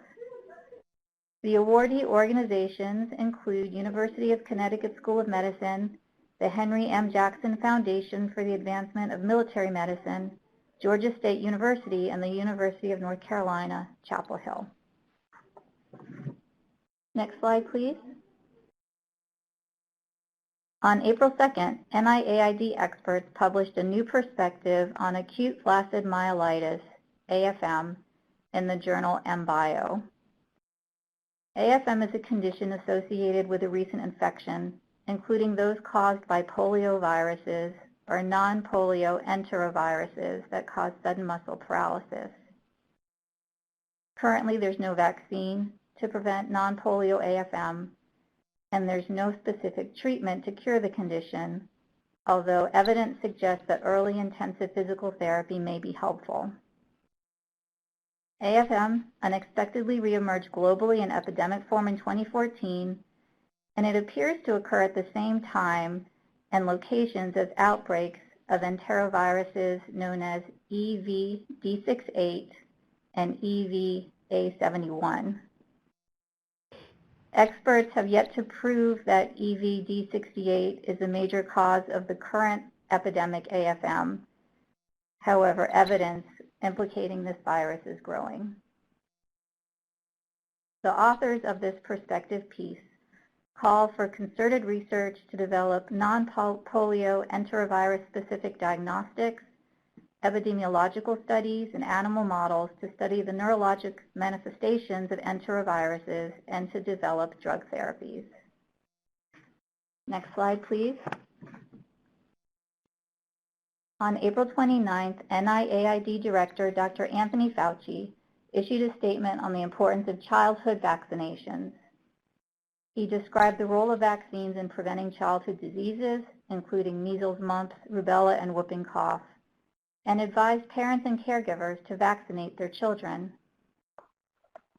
The awardee organizations include University of Connecticut School of Medicine, the Henry M. Jackson Foundation for the Advancement of Military Medicine, Georgia State University, and the University of North Carolina, Chapel Hill. Next slide, please. On April 2nd, NIAID experts published a new perspective on acute flaccid myelitis, AFM, in the journal MBio. AFM is a condition associated with a recent infection, including those caused by polioviruses or non-polio enteroviruses that cause sudden muscle paralysis. Currently, there's no vaccine to prevent non-polio AFM, and there's no specific treatment to cure the condition, although evidence suggests that early intensive physical therapy may be helpful. AFM unexpectedly reemerged globally in epidemic form in 2014, and it appears to occur at the same time and locations as outbreaks of enteroviruses known as EVD68 and EVA71. Experts have yet to prove that EVD68 is a major cause of the current epidemic AFM. However, evidence implicating this virus is growing. The authors of this perspective piece call for concerted research to develop non-polio enterovirus-specific diagnostics, epidemiological studies, and animal models to study the neurologic manifestations of enteroviruses and to develop drug therapies. Next slide, please. On April 29th, NIAID Director Dr. Anthony Fauci issued a statement on the importance of childhood vaccinations. He described the role of vaccines in preventing childhood diseases, including measles, mumps, rubella, and whooping cough, and advised parents and caregivers to vaccinate their children.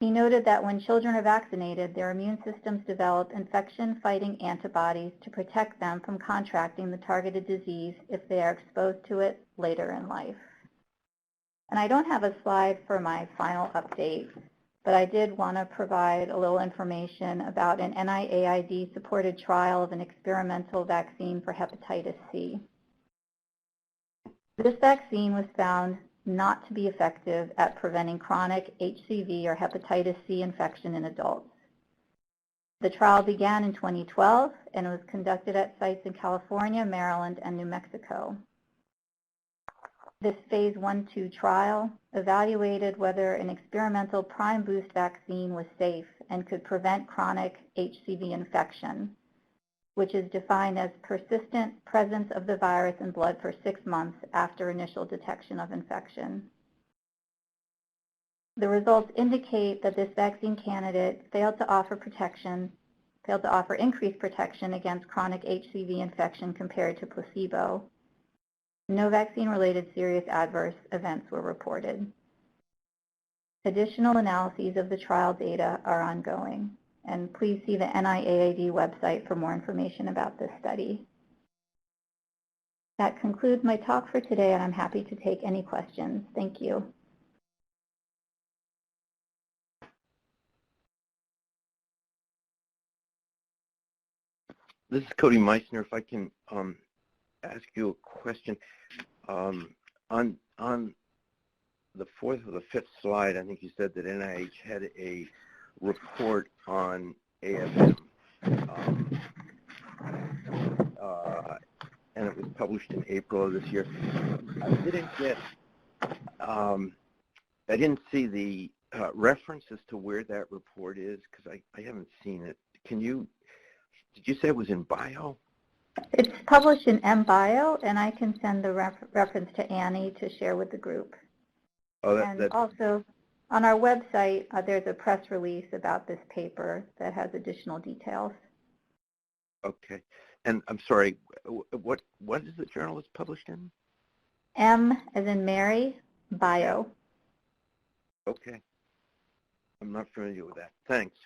He noted that when children are vaccinated, their immune systems develop infection-fighting antibodies to protect them from contracting the targeted disease if they are exposed to it later in life. And I don't have a slide for my final update, but I did want to provide a little information about an NIAID-supported trial of an experimental vaccine for hepatitis C. This vaccine was found not to be effective at preventing chronic HCV or hepatitis C infection in adults. The trial began in 2012 and was conducted at sites in California, Maryland, and New Mexico. This phase 1/2 trial evaluated whether an experimental prime boost vaccine was safe and could prevent chronic HCV infection, which is defined as persistent presence of the virus in blood for 6 months after initial detection of infection. The results indicate that this vaccine candidate failed to offer increased protection against chronic HCV infection compared to placebo. No vaccine-related serious adverse events were reported. Additional analyses of the trial data are ongoing, and please see the NIAID website for more information about this study. That concludes my talk for today, and I'm happy to take any questions. Thank you.
This is Cody Meissner. If I can ask you a question. On the 4th or the 5th slide, I think you said that NIH had a report on AFM, and it was published in April of this year. I didn't see the reference as to where that report is because I haven't seen it. Did you say it was in Bio?
It's published in MBio, and I can send the reference to Annie to share with the group.
Oh,
also, On our website, there's a press release about this paper that has additional details.
Okay. And I'm sorry, what is the journal it's published in?
M as in Mary, Bio.
Okay. I'm not familiar with that. Thanks.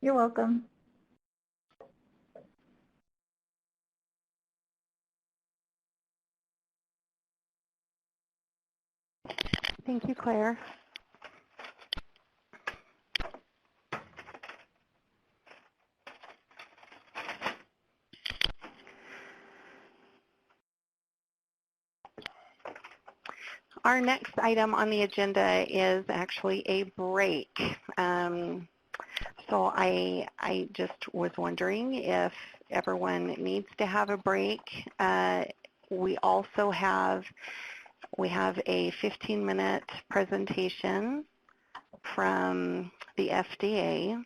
You're welcome.
Thank you, Claire. Our next item on the agenda is actually a break. So I just was wondering if everyone needs to have a break. We also have a 15-minute presentation from the FDA.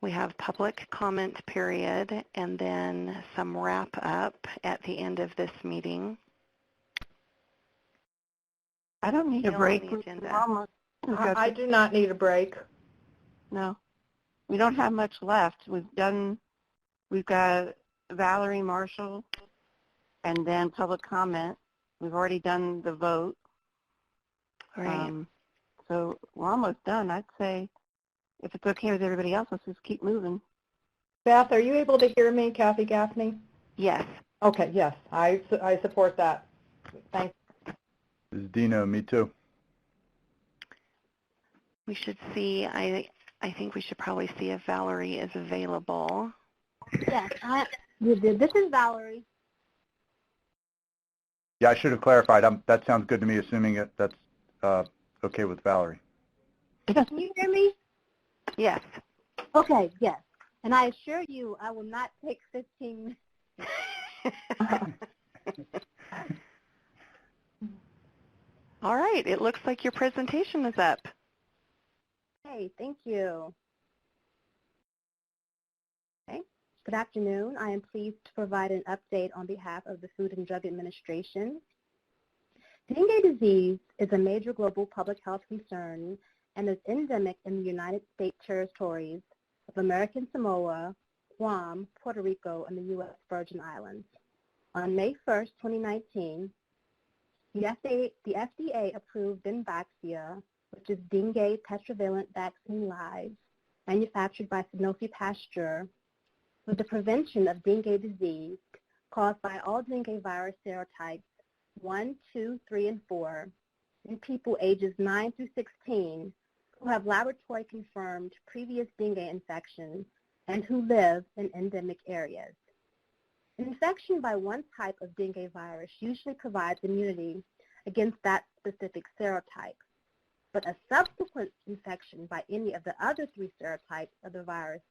We have public comment period and then some wrap up at the end of this meeting.
I don't need a break.
I do not need a break.
No. We don't have much left. We've got Valerie Marshall and then public comment. We've already done the vote.
Right.
So we're almost done. I'd say if it's okay with everybody else, let's just keep moving.
Beth, are you able to hear me, Kathy Gaffney?
Yes.
Okay, yes, I support that. Thanks.
This is Dino, me too.
We should see, I think we should probably see if Valerie is available.
Yes, this is Valerie.
Yeah, I should have clarified. That sounds good to me, assuming that's okay with Valerie.
Can you hear me?
Yes.
Okay, yes. And I assure you, I will not take 15 minutes.
All right, it looks like your presentation is up.
Hey, thank you. Okay. Good afternoon. I am pleased to provide an update on behalf of the Food and Drug Administration. Dengue disease is a major global public health concern and is endemic in the United States territories of American Samoa, Guam, Puerto Rico, and the U.S. Virgin Islands. On May 1st, 2019, the FDA approved Vaccinations, which is Dengue Tetravalent Vaccine Live, manufactured by Sanofi Pasteur, for the prevention of dengue disease caused by all dengue virus serotypes 1, 2, 3, and 4 in people ages 9 through 16 who have laboratory-confirmed previous dengue infection and who live in endemic areas. Infection by one type of dengue virus usually provides immunity against that specific serotype, but a subsequent infection by any of the other 3 serotypes of the virus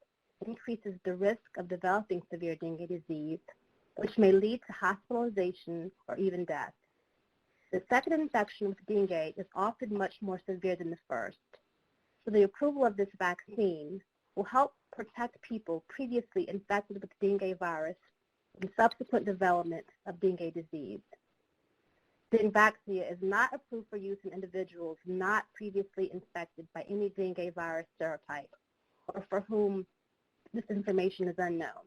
increases the risk of developing severe dengue disease, which may lead to hospitalization or even death. The second infection with dengue is often much more severe than the first, so the approval of this vaccine will help protect people previously infected with dengue virus and subsequent development of dengue disease. Vaccinations is not approved for use in individuals not previously infected by any dengue virus serotype or for whom this information is unknown.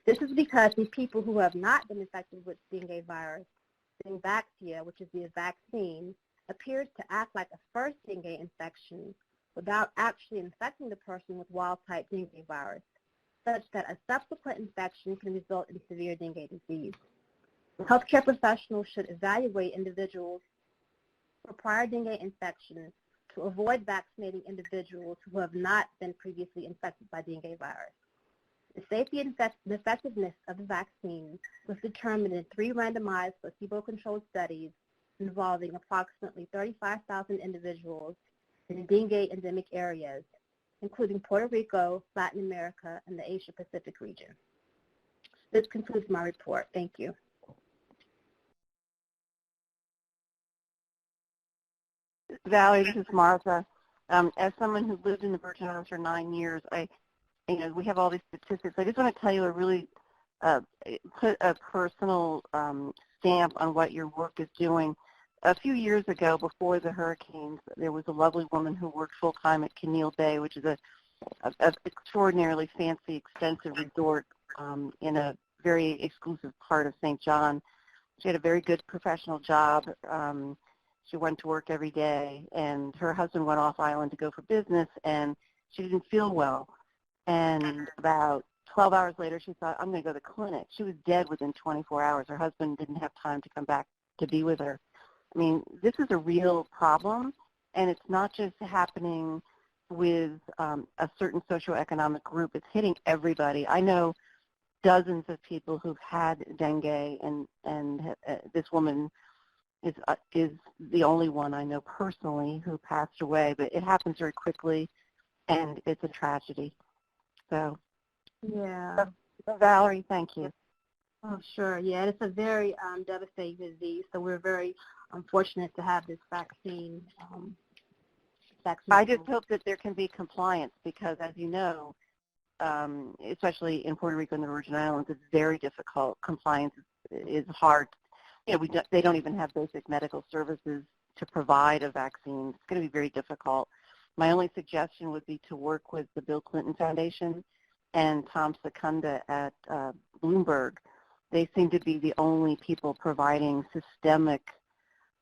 This is because in people who have not been infected with dengue virus, Vaccinations, which is the vaccine, appears to act like a first dengue infection without actually infecting the person with wild-type dengue virus, such that a subsequent infection can result in severe dengue disease. Healthcare professionals should evaluate individuals for prior dengue infection to avoid vaccinating individuals who have not been previously infected by dengue virus. The safety and effectiveness of the vaccine was determined in 3 randomized placebo-controlled studies involving approximately 35,000 individuals in dengue endemic areas, including Puerto Rico, Latin America, and the Asia-Pacific region. This concludes my report. Thank you.
Valerie, this is Martha. As someone who lived in the Virgin Islands for 9 years, we have all these statistics. I just want to tell you put a personal stamp on what your work is doing.
a few years ago, before the hurricanes, there was a lovely woman who worked full-time at Keneal Bay, which is a extraordinarily fancy, extensive resort in a very exclusive part of St. John. She had a very good professional job. She went to work every day, and her husband went off island to go for business, and she didn't feel well. And about 12 hours later, she thought, I'm going to go to the clinic. She was dead within 24 hours. Her husband didn't have time to come back to be with her. I mean, this is a real problem, and it's not just happening with a certain socioeconomic group. It's hitting everybody. I know dozens of people who've had dengue, and this woman is the only one I know personally who passed away, but it happens very quickly, and it's a tragedy. So,
Yeah.
Valerie, thank you.
Oh, sure. Yeah, it's a very devastating disease, so we're very fortunate to have this vaccine.
I just hope that there can be compliance because, as you know, especially in Puerto Rico and the Virgin Islands, it's very difficult. Compliance is hard. You know, they don't even have basic medical services to provide a vaccine. It's going to be very difficult. My only suggestion would be to work with the Bill Clinton Foundation and Tom Secunda at Bloomberg. They seem to be the only people providing systemic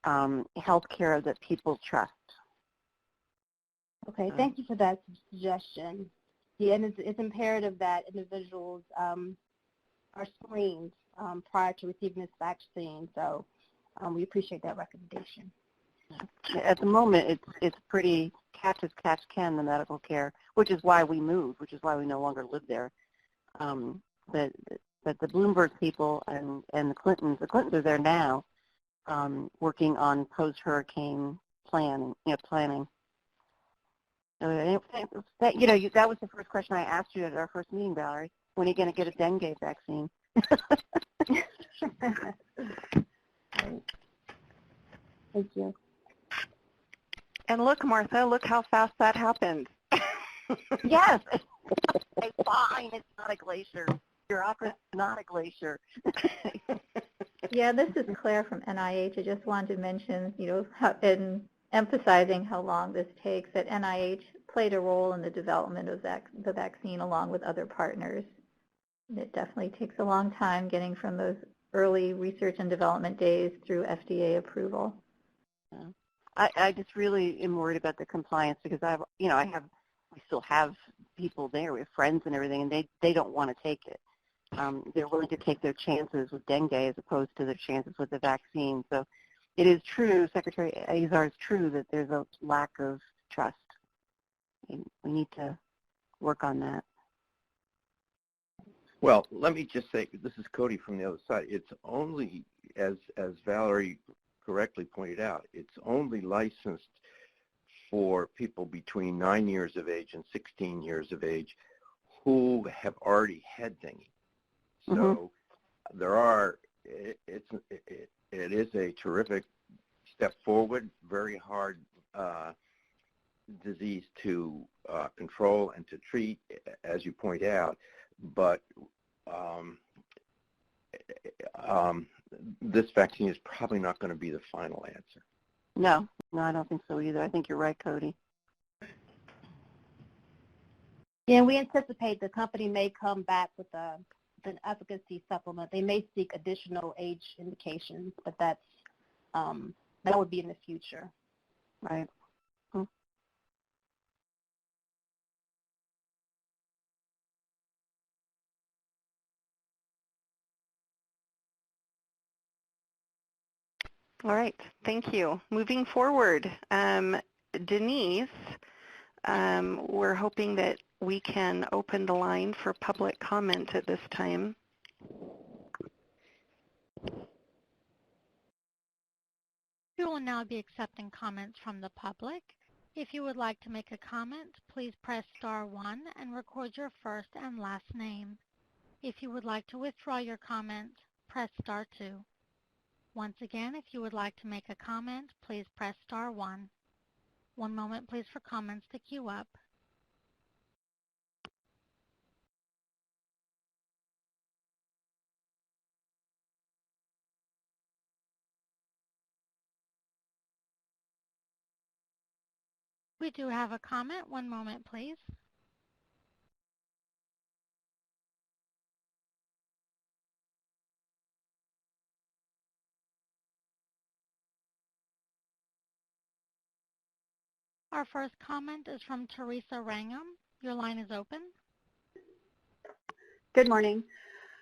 health care that people trust.
Okay, thank you for that suggestion. Yeah, and it's imperative that individuals are screened prior to receiving this vaccine, so we appreciate that recommendation.
At the moment, it's pretty catch as catch can, the medical care, which is why we moved, which is why we no longer live there. But the Bloomberg people and the Clintons are there now, working on post-hurricane planning. That was the first question I asked you at our first meeting, Valerie. When are you going to get a dengue vaccine?
Thank you.
And look, Martha, look how fast that happened.
Yes. It's fine. It's not a glacier. Bureaucracy is not a glacier.
Yeah, this is Claire from NIH. I just wanted to mention, in emphasizing how long this takes, that NIH played a role in the development of the vaccine along with other partners. It definitely takes a long time getting from those early research and development days through FDA approval.
I just really am worried about the compliance because we still have people there. We have friends and everything, and they don't want to take it. They're willing to take their chances with dengue as opposed to their chances with the vaccine. So it is true, Secretary Azar, it's true that there's a lack of trust. We need to work on that.
Well, let me just say, this is Cody from the other side. It's only, as Valerie correctly pointed out, it's only licensed for people between 9 years of age and 16 years of age who have already had dengue. So it is a terrific step forward, very hard disease to control and to treat, as you point out, but this vaccine is probably not going to be the final answer.
No, I don't think so either. I think you're right, Cody.
Yeah, we anticipate the company may come back with an efficacy supplement. They may seek additional age indications, but that would be in the future.
Right.
All right, thank you. Moving forward, Denise, we're hoping that we can open the line for public comment at this time.
We will now be accepting comments from the public. If you would like to make a comment, please press star 1 and record your first and last name. If you would like to withdraw your comment, press star 2. Once again, if you would like to make a comment, please press star 1. One moment, please, for comments to queue up. We do have a comment. One moment, please. Our first comment is from Teresa Wrangham. Your line is open.
Good morning.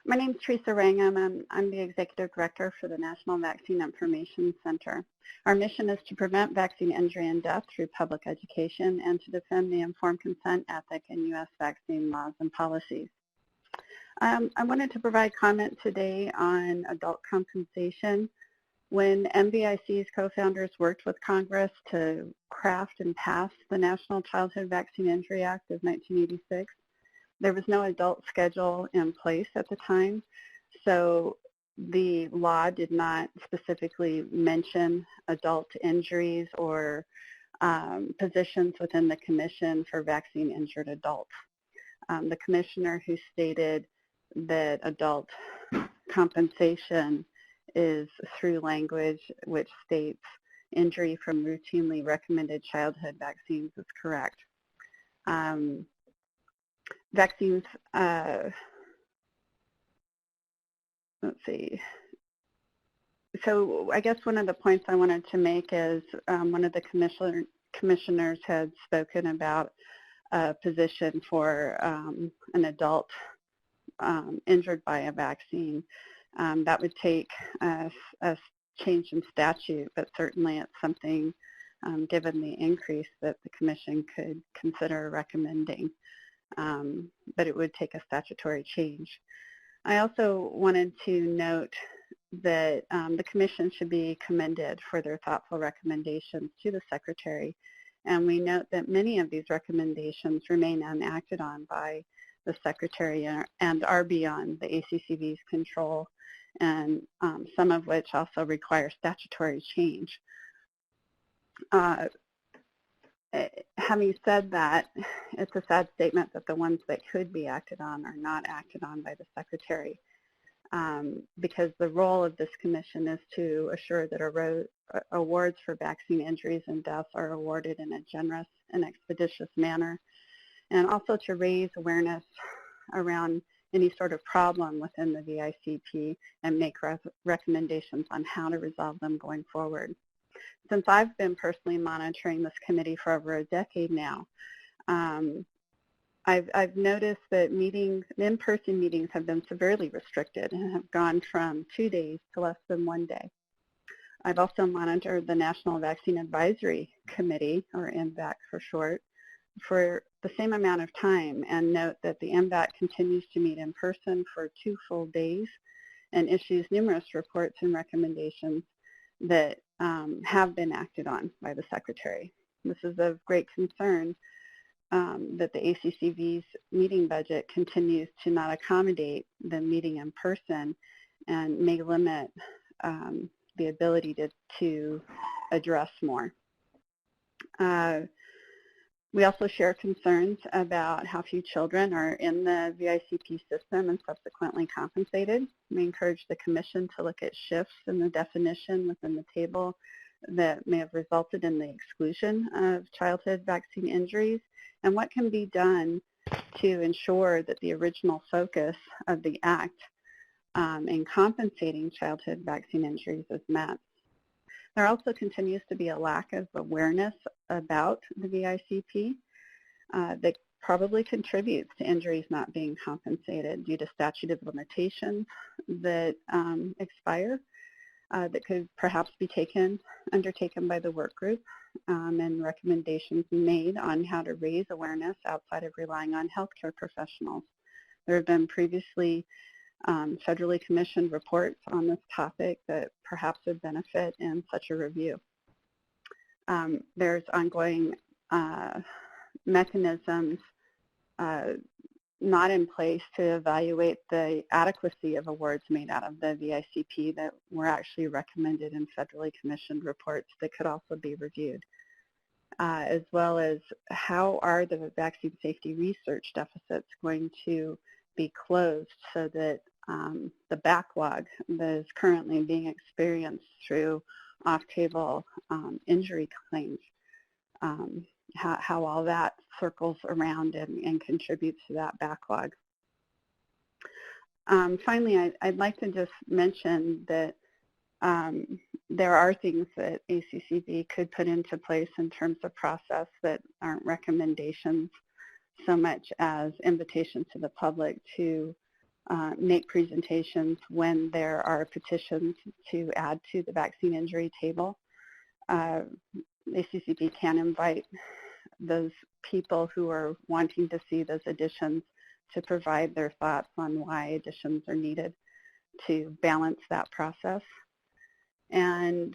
My name is Teresa Wrangham, and I'm the Executive Director for the National Vaccine Information Center. Our mission is to prevent vaccine injury and death through public education and to defend the informed consent ethic in U.S. vaccine laws and policies. I wanted to provide comment today on adult compensation. When MVIC's co-founders worked with Congress to craft and pass the National Childhood Vaccine Injury Act of 1986, there was no adult schedule in place at the time, so the law did not specifically mention adult injuries or positions within the Commission for Vaccine Injured Adults. The commissioner who stated that adult compensation is through language which states injury from routinely recommended childhood vaccines is correct. Vaccines, let's see. So I guess one of the points I wanted to make is one of the commissioners had spoken about a position for an adult injured by a vaccine. That would take a change in statute, but certainly it's something, given the increase, that the commission could consider recommending. But it would take a statutory change. I also wanted to note that the Commission should be commended for their thoughtful recommendations to the Secretary, and we note that many of these recommendations remain unacted on by the Secretary and are beyond the ACCV's control, and some of which also require statutory change. Having said that, it's a sad statement that the ones that could be acted on are not acted on by the Secretary, because the role of this commission is to assure that awards for vaccine injuries and deaths are awarded in a generous and expeditious manner, and also to raise awareness around any sort of problem within the VICP and make recommendations on how to resolve them going forward. Since I've been personally monitoring this committee for over a decade now, I've noticed that in-person meetings have been severely restricted and have gone from 2 days to less than 1 day. I've also monitored the National Vaccine Advisory Committee, or NVAC for short, for the same amount of time, and note that the NVAC continues to meet in person for 2 full days and issues numerous reports and recommendations that have been acted on by the Secretary. This is of great concern that the ACCV's meeting budget continues to not accommodate the meeting in person and may limit the ability to address more. We also share concerns about how few children are in the VICP system and subsequently compensated. We encourage the Commission to look at shifts in the definition within the table that may have resulted in the exclusion of childhood vaccine injuries, and what can be done to ensure that the original focus of the Act in compensating childhood vaccine injuries is met. There also continues to be a lack of awareness about the VICP that probably contributes to injuries not being compensated due to statute of limitations that expire, that could perhaps be undertaken by the work group, and recommendations made on how to raise awareness outside of relying on healthcare professionals. There have been previously federally commissioned reports on this topic that perhaps would benefit in such a review. There's ongoing mechanisms not in place to evaluate the adequacy of awards made out of the VICP that were actually recommended in federally commissioned reports that could also be reviewed, as well as how are the vaccine safety research deficits going to be closed so that the backlog that is currently being experienced through off-table injury claims how all that circles around and contributes to that backlog. Finally, I'd like to just mention that there are things that ACCV could put into place in terms of process that aren't recommendations so much as invitations to the public to make presentations when there are petitions to add to the vaccine injury table. ACCV can invite those people who are wanting to see those additions to provide their thoughts on why additions are needed to balance that process. And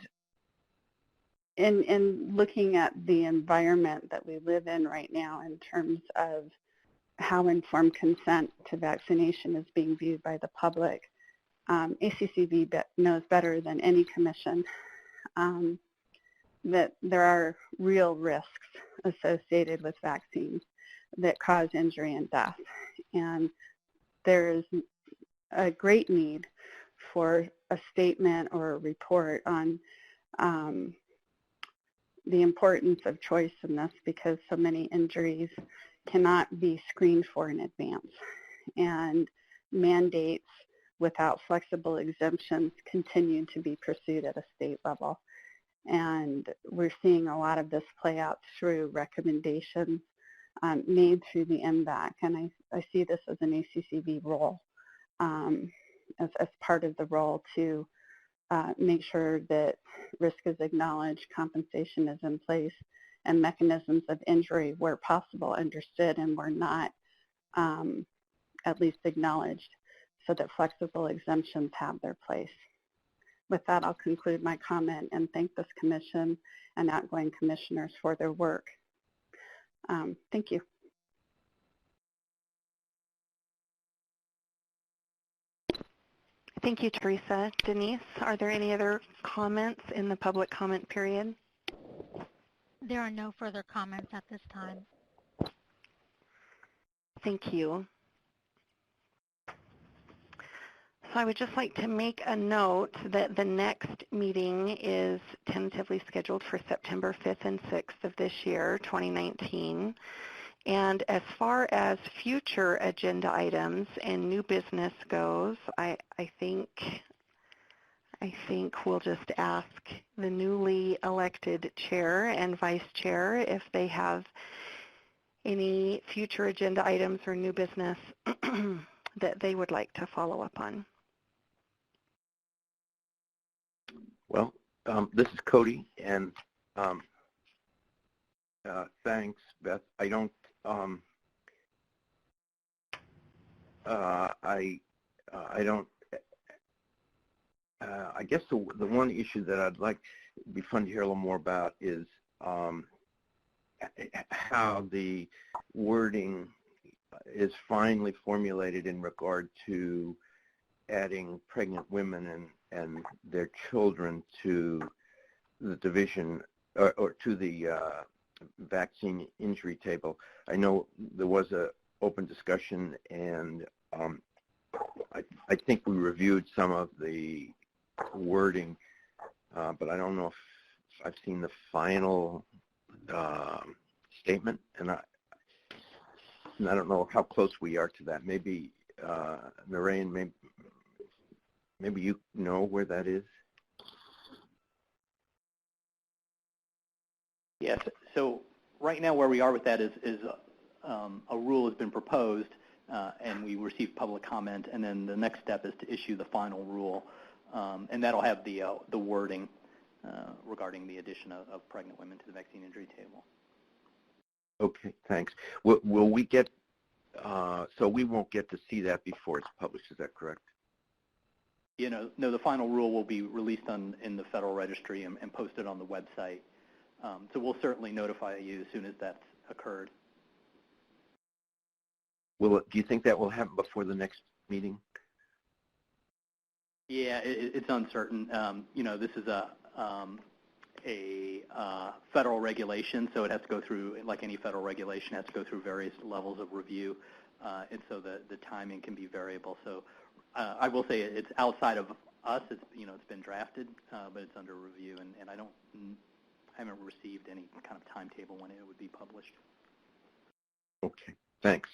in looking at the environment that we live in right now in terms of how informed consent to vaccination is being viewed by the public, ACCV knows better than any commission that there are real risks associated with vaccines that cause injury and death. And there is a great need for a statement or a report on the importance of choice in this, because so many injuries cannot be screened for in advance. And mandates without flexible exemptions continue to be pursued at a state level. And we're seeing a lot of this play out through recommendations made through the MVAC. And I see this as an ACCV role, as part of the role to make sure that risk is acknowledged, compensation is in place, and mechanisms of injury where possible understood and were not at least acknowledged, so that flexible exemptions have their place. With that, I'll conclude my comment and thank this commission and outgoing commissioners for their work. Thank you.
Thank you, Teresa. Denise, are there any other comments in the public comment period?
There are no further comments at this time.
Thank you. So I would just like to make a note that the next meeting is tentatively scheduled for September 5th and 6th of this year, 2019. And as far as future agenda items and new business goes, I think we'll just ask the newly elected chair and vice chair if they have any future agenda items or new business that they would like to follow up on.
Well, this is Cody, and thanks, Beth. I don't. I guess the one issue that I'd like it'd be fun to hear a little more about is how the wording is finally formulated in regard to adding pregnant women and their children to the division or to the vaccine injury table. I know there was a open discussion, and I think we reviewed some of the wording, but I don't know if I've seen the final statement, and I don't know how close we are to that. Maybe Narayan, maybe you know where that is.
Yes. So right now, where we are with that is a rule has been proposed, and we received public comment, and then the next step is to issue the final rule, and that'll have the wording regarding the addition of pregnant women to the vaccine injury table.
Okay, thanks. Will we get? So we won't get to see that before it's published. Is that correct?
No. The final rule will be released in the Federal Registry and posted on the website. So we'll certainly notify you as soon as that's occurred.
Do you think that will happen before the next meeting?
Yeah, it's uncertain. This is a federal regulation, so it has to go through, like any federal regulation, has to go through various levels of review, and so the timing can be variable. So I will say it's outside of us. It's been drafted, but it's under review, and I don't haven't received any kind of timetable when it would be published.
Okay, thanks.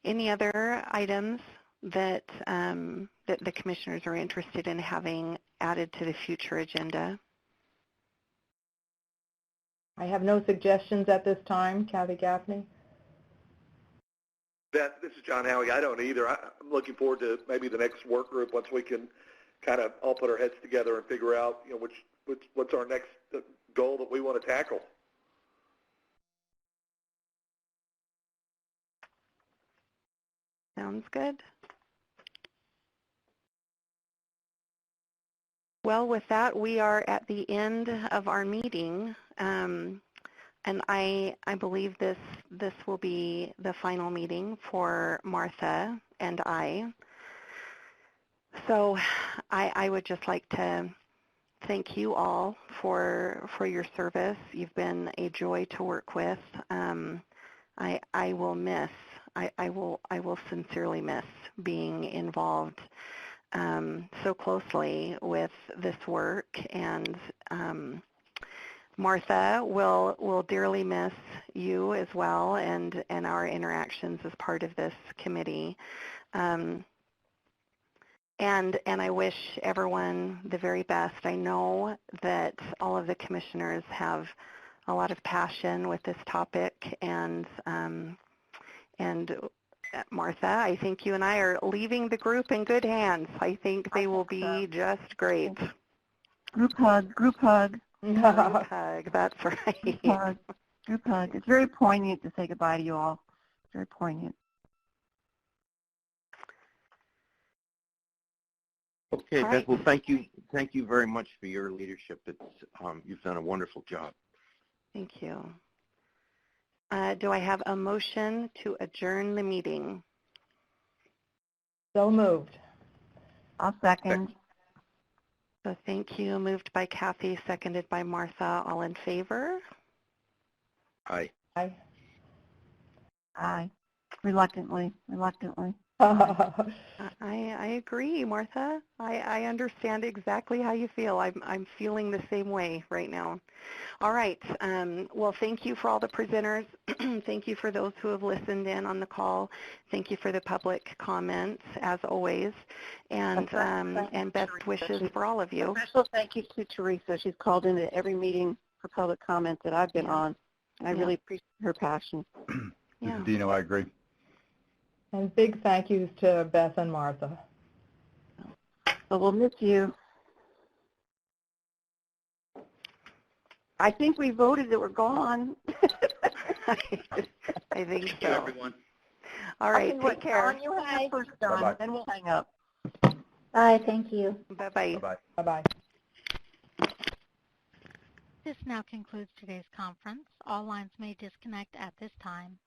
Any other items that, that the commissioners are interested in having added to the future agenda?
I have no suggestions at this time. Kathy Gaffney?
Beth, this is John Howie. I don't either. I'm looking forward to maybe the next work group once we can kind of all put our heads together and figure out, you know, what's our next goal that we want to tackle.
Sounds good. Well, with that, we are at the end of our meeting, and I believe this will be the final meeting for Martha and I. So I would just like to thank you all for your service. You've been a joy to work with. I will miss. I will sincerely miss being involved so closely with this work, and Martha will dearly miss you as well, and our interactions as part of this committee. And I wish everyone the very best. I know that all of the commissioners have a lot of passion with this topic, and Martha, I think you and I are leaving the group in good hands. I think they will be just great.
Group hug, group hug.
Group hug, that's right.
Group hug, group hug. It's very poignant to say goodbye to you all. Very poignant.
Okay,
All
Beth,
right.
well, thank you very much for your leadership. It's, you've done a wonderful job.
Thank you. Do I have a motion to adjourn the meeting?
So moved.
I'll second.
So thank you. Moved by Kathy, seconded by Martha. All in favor?
Aye.
Aye.
Aye. Reluctantly.
I agree, Martha. I understand exactly how you feel. I'm feeling the same way right now. All right. Well, thank you for all the presenters. Thank you for those who have listened in on the call. Thank you for the public comments, as always, and best wishes for all of you.
A special thank you to Teresa. She's called into every meeting for public comment that I've been on, and I really appreciate her passion.
Mr. Dino, I agree.
And big thank yous to Beth and Martha.
So we'll miss you. I think we voted that we're gone.
I think so.
Thank you, everyone.
All right, take care.
Dawn, you hang first, Dawn,
Bye-bye.
then we'll hang up.
Bye, thank you.
Bye-bye.
Bye-bye.
Bye-bye.
This now concludes today's conference. All lines may disconnect at this time.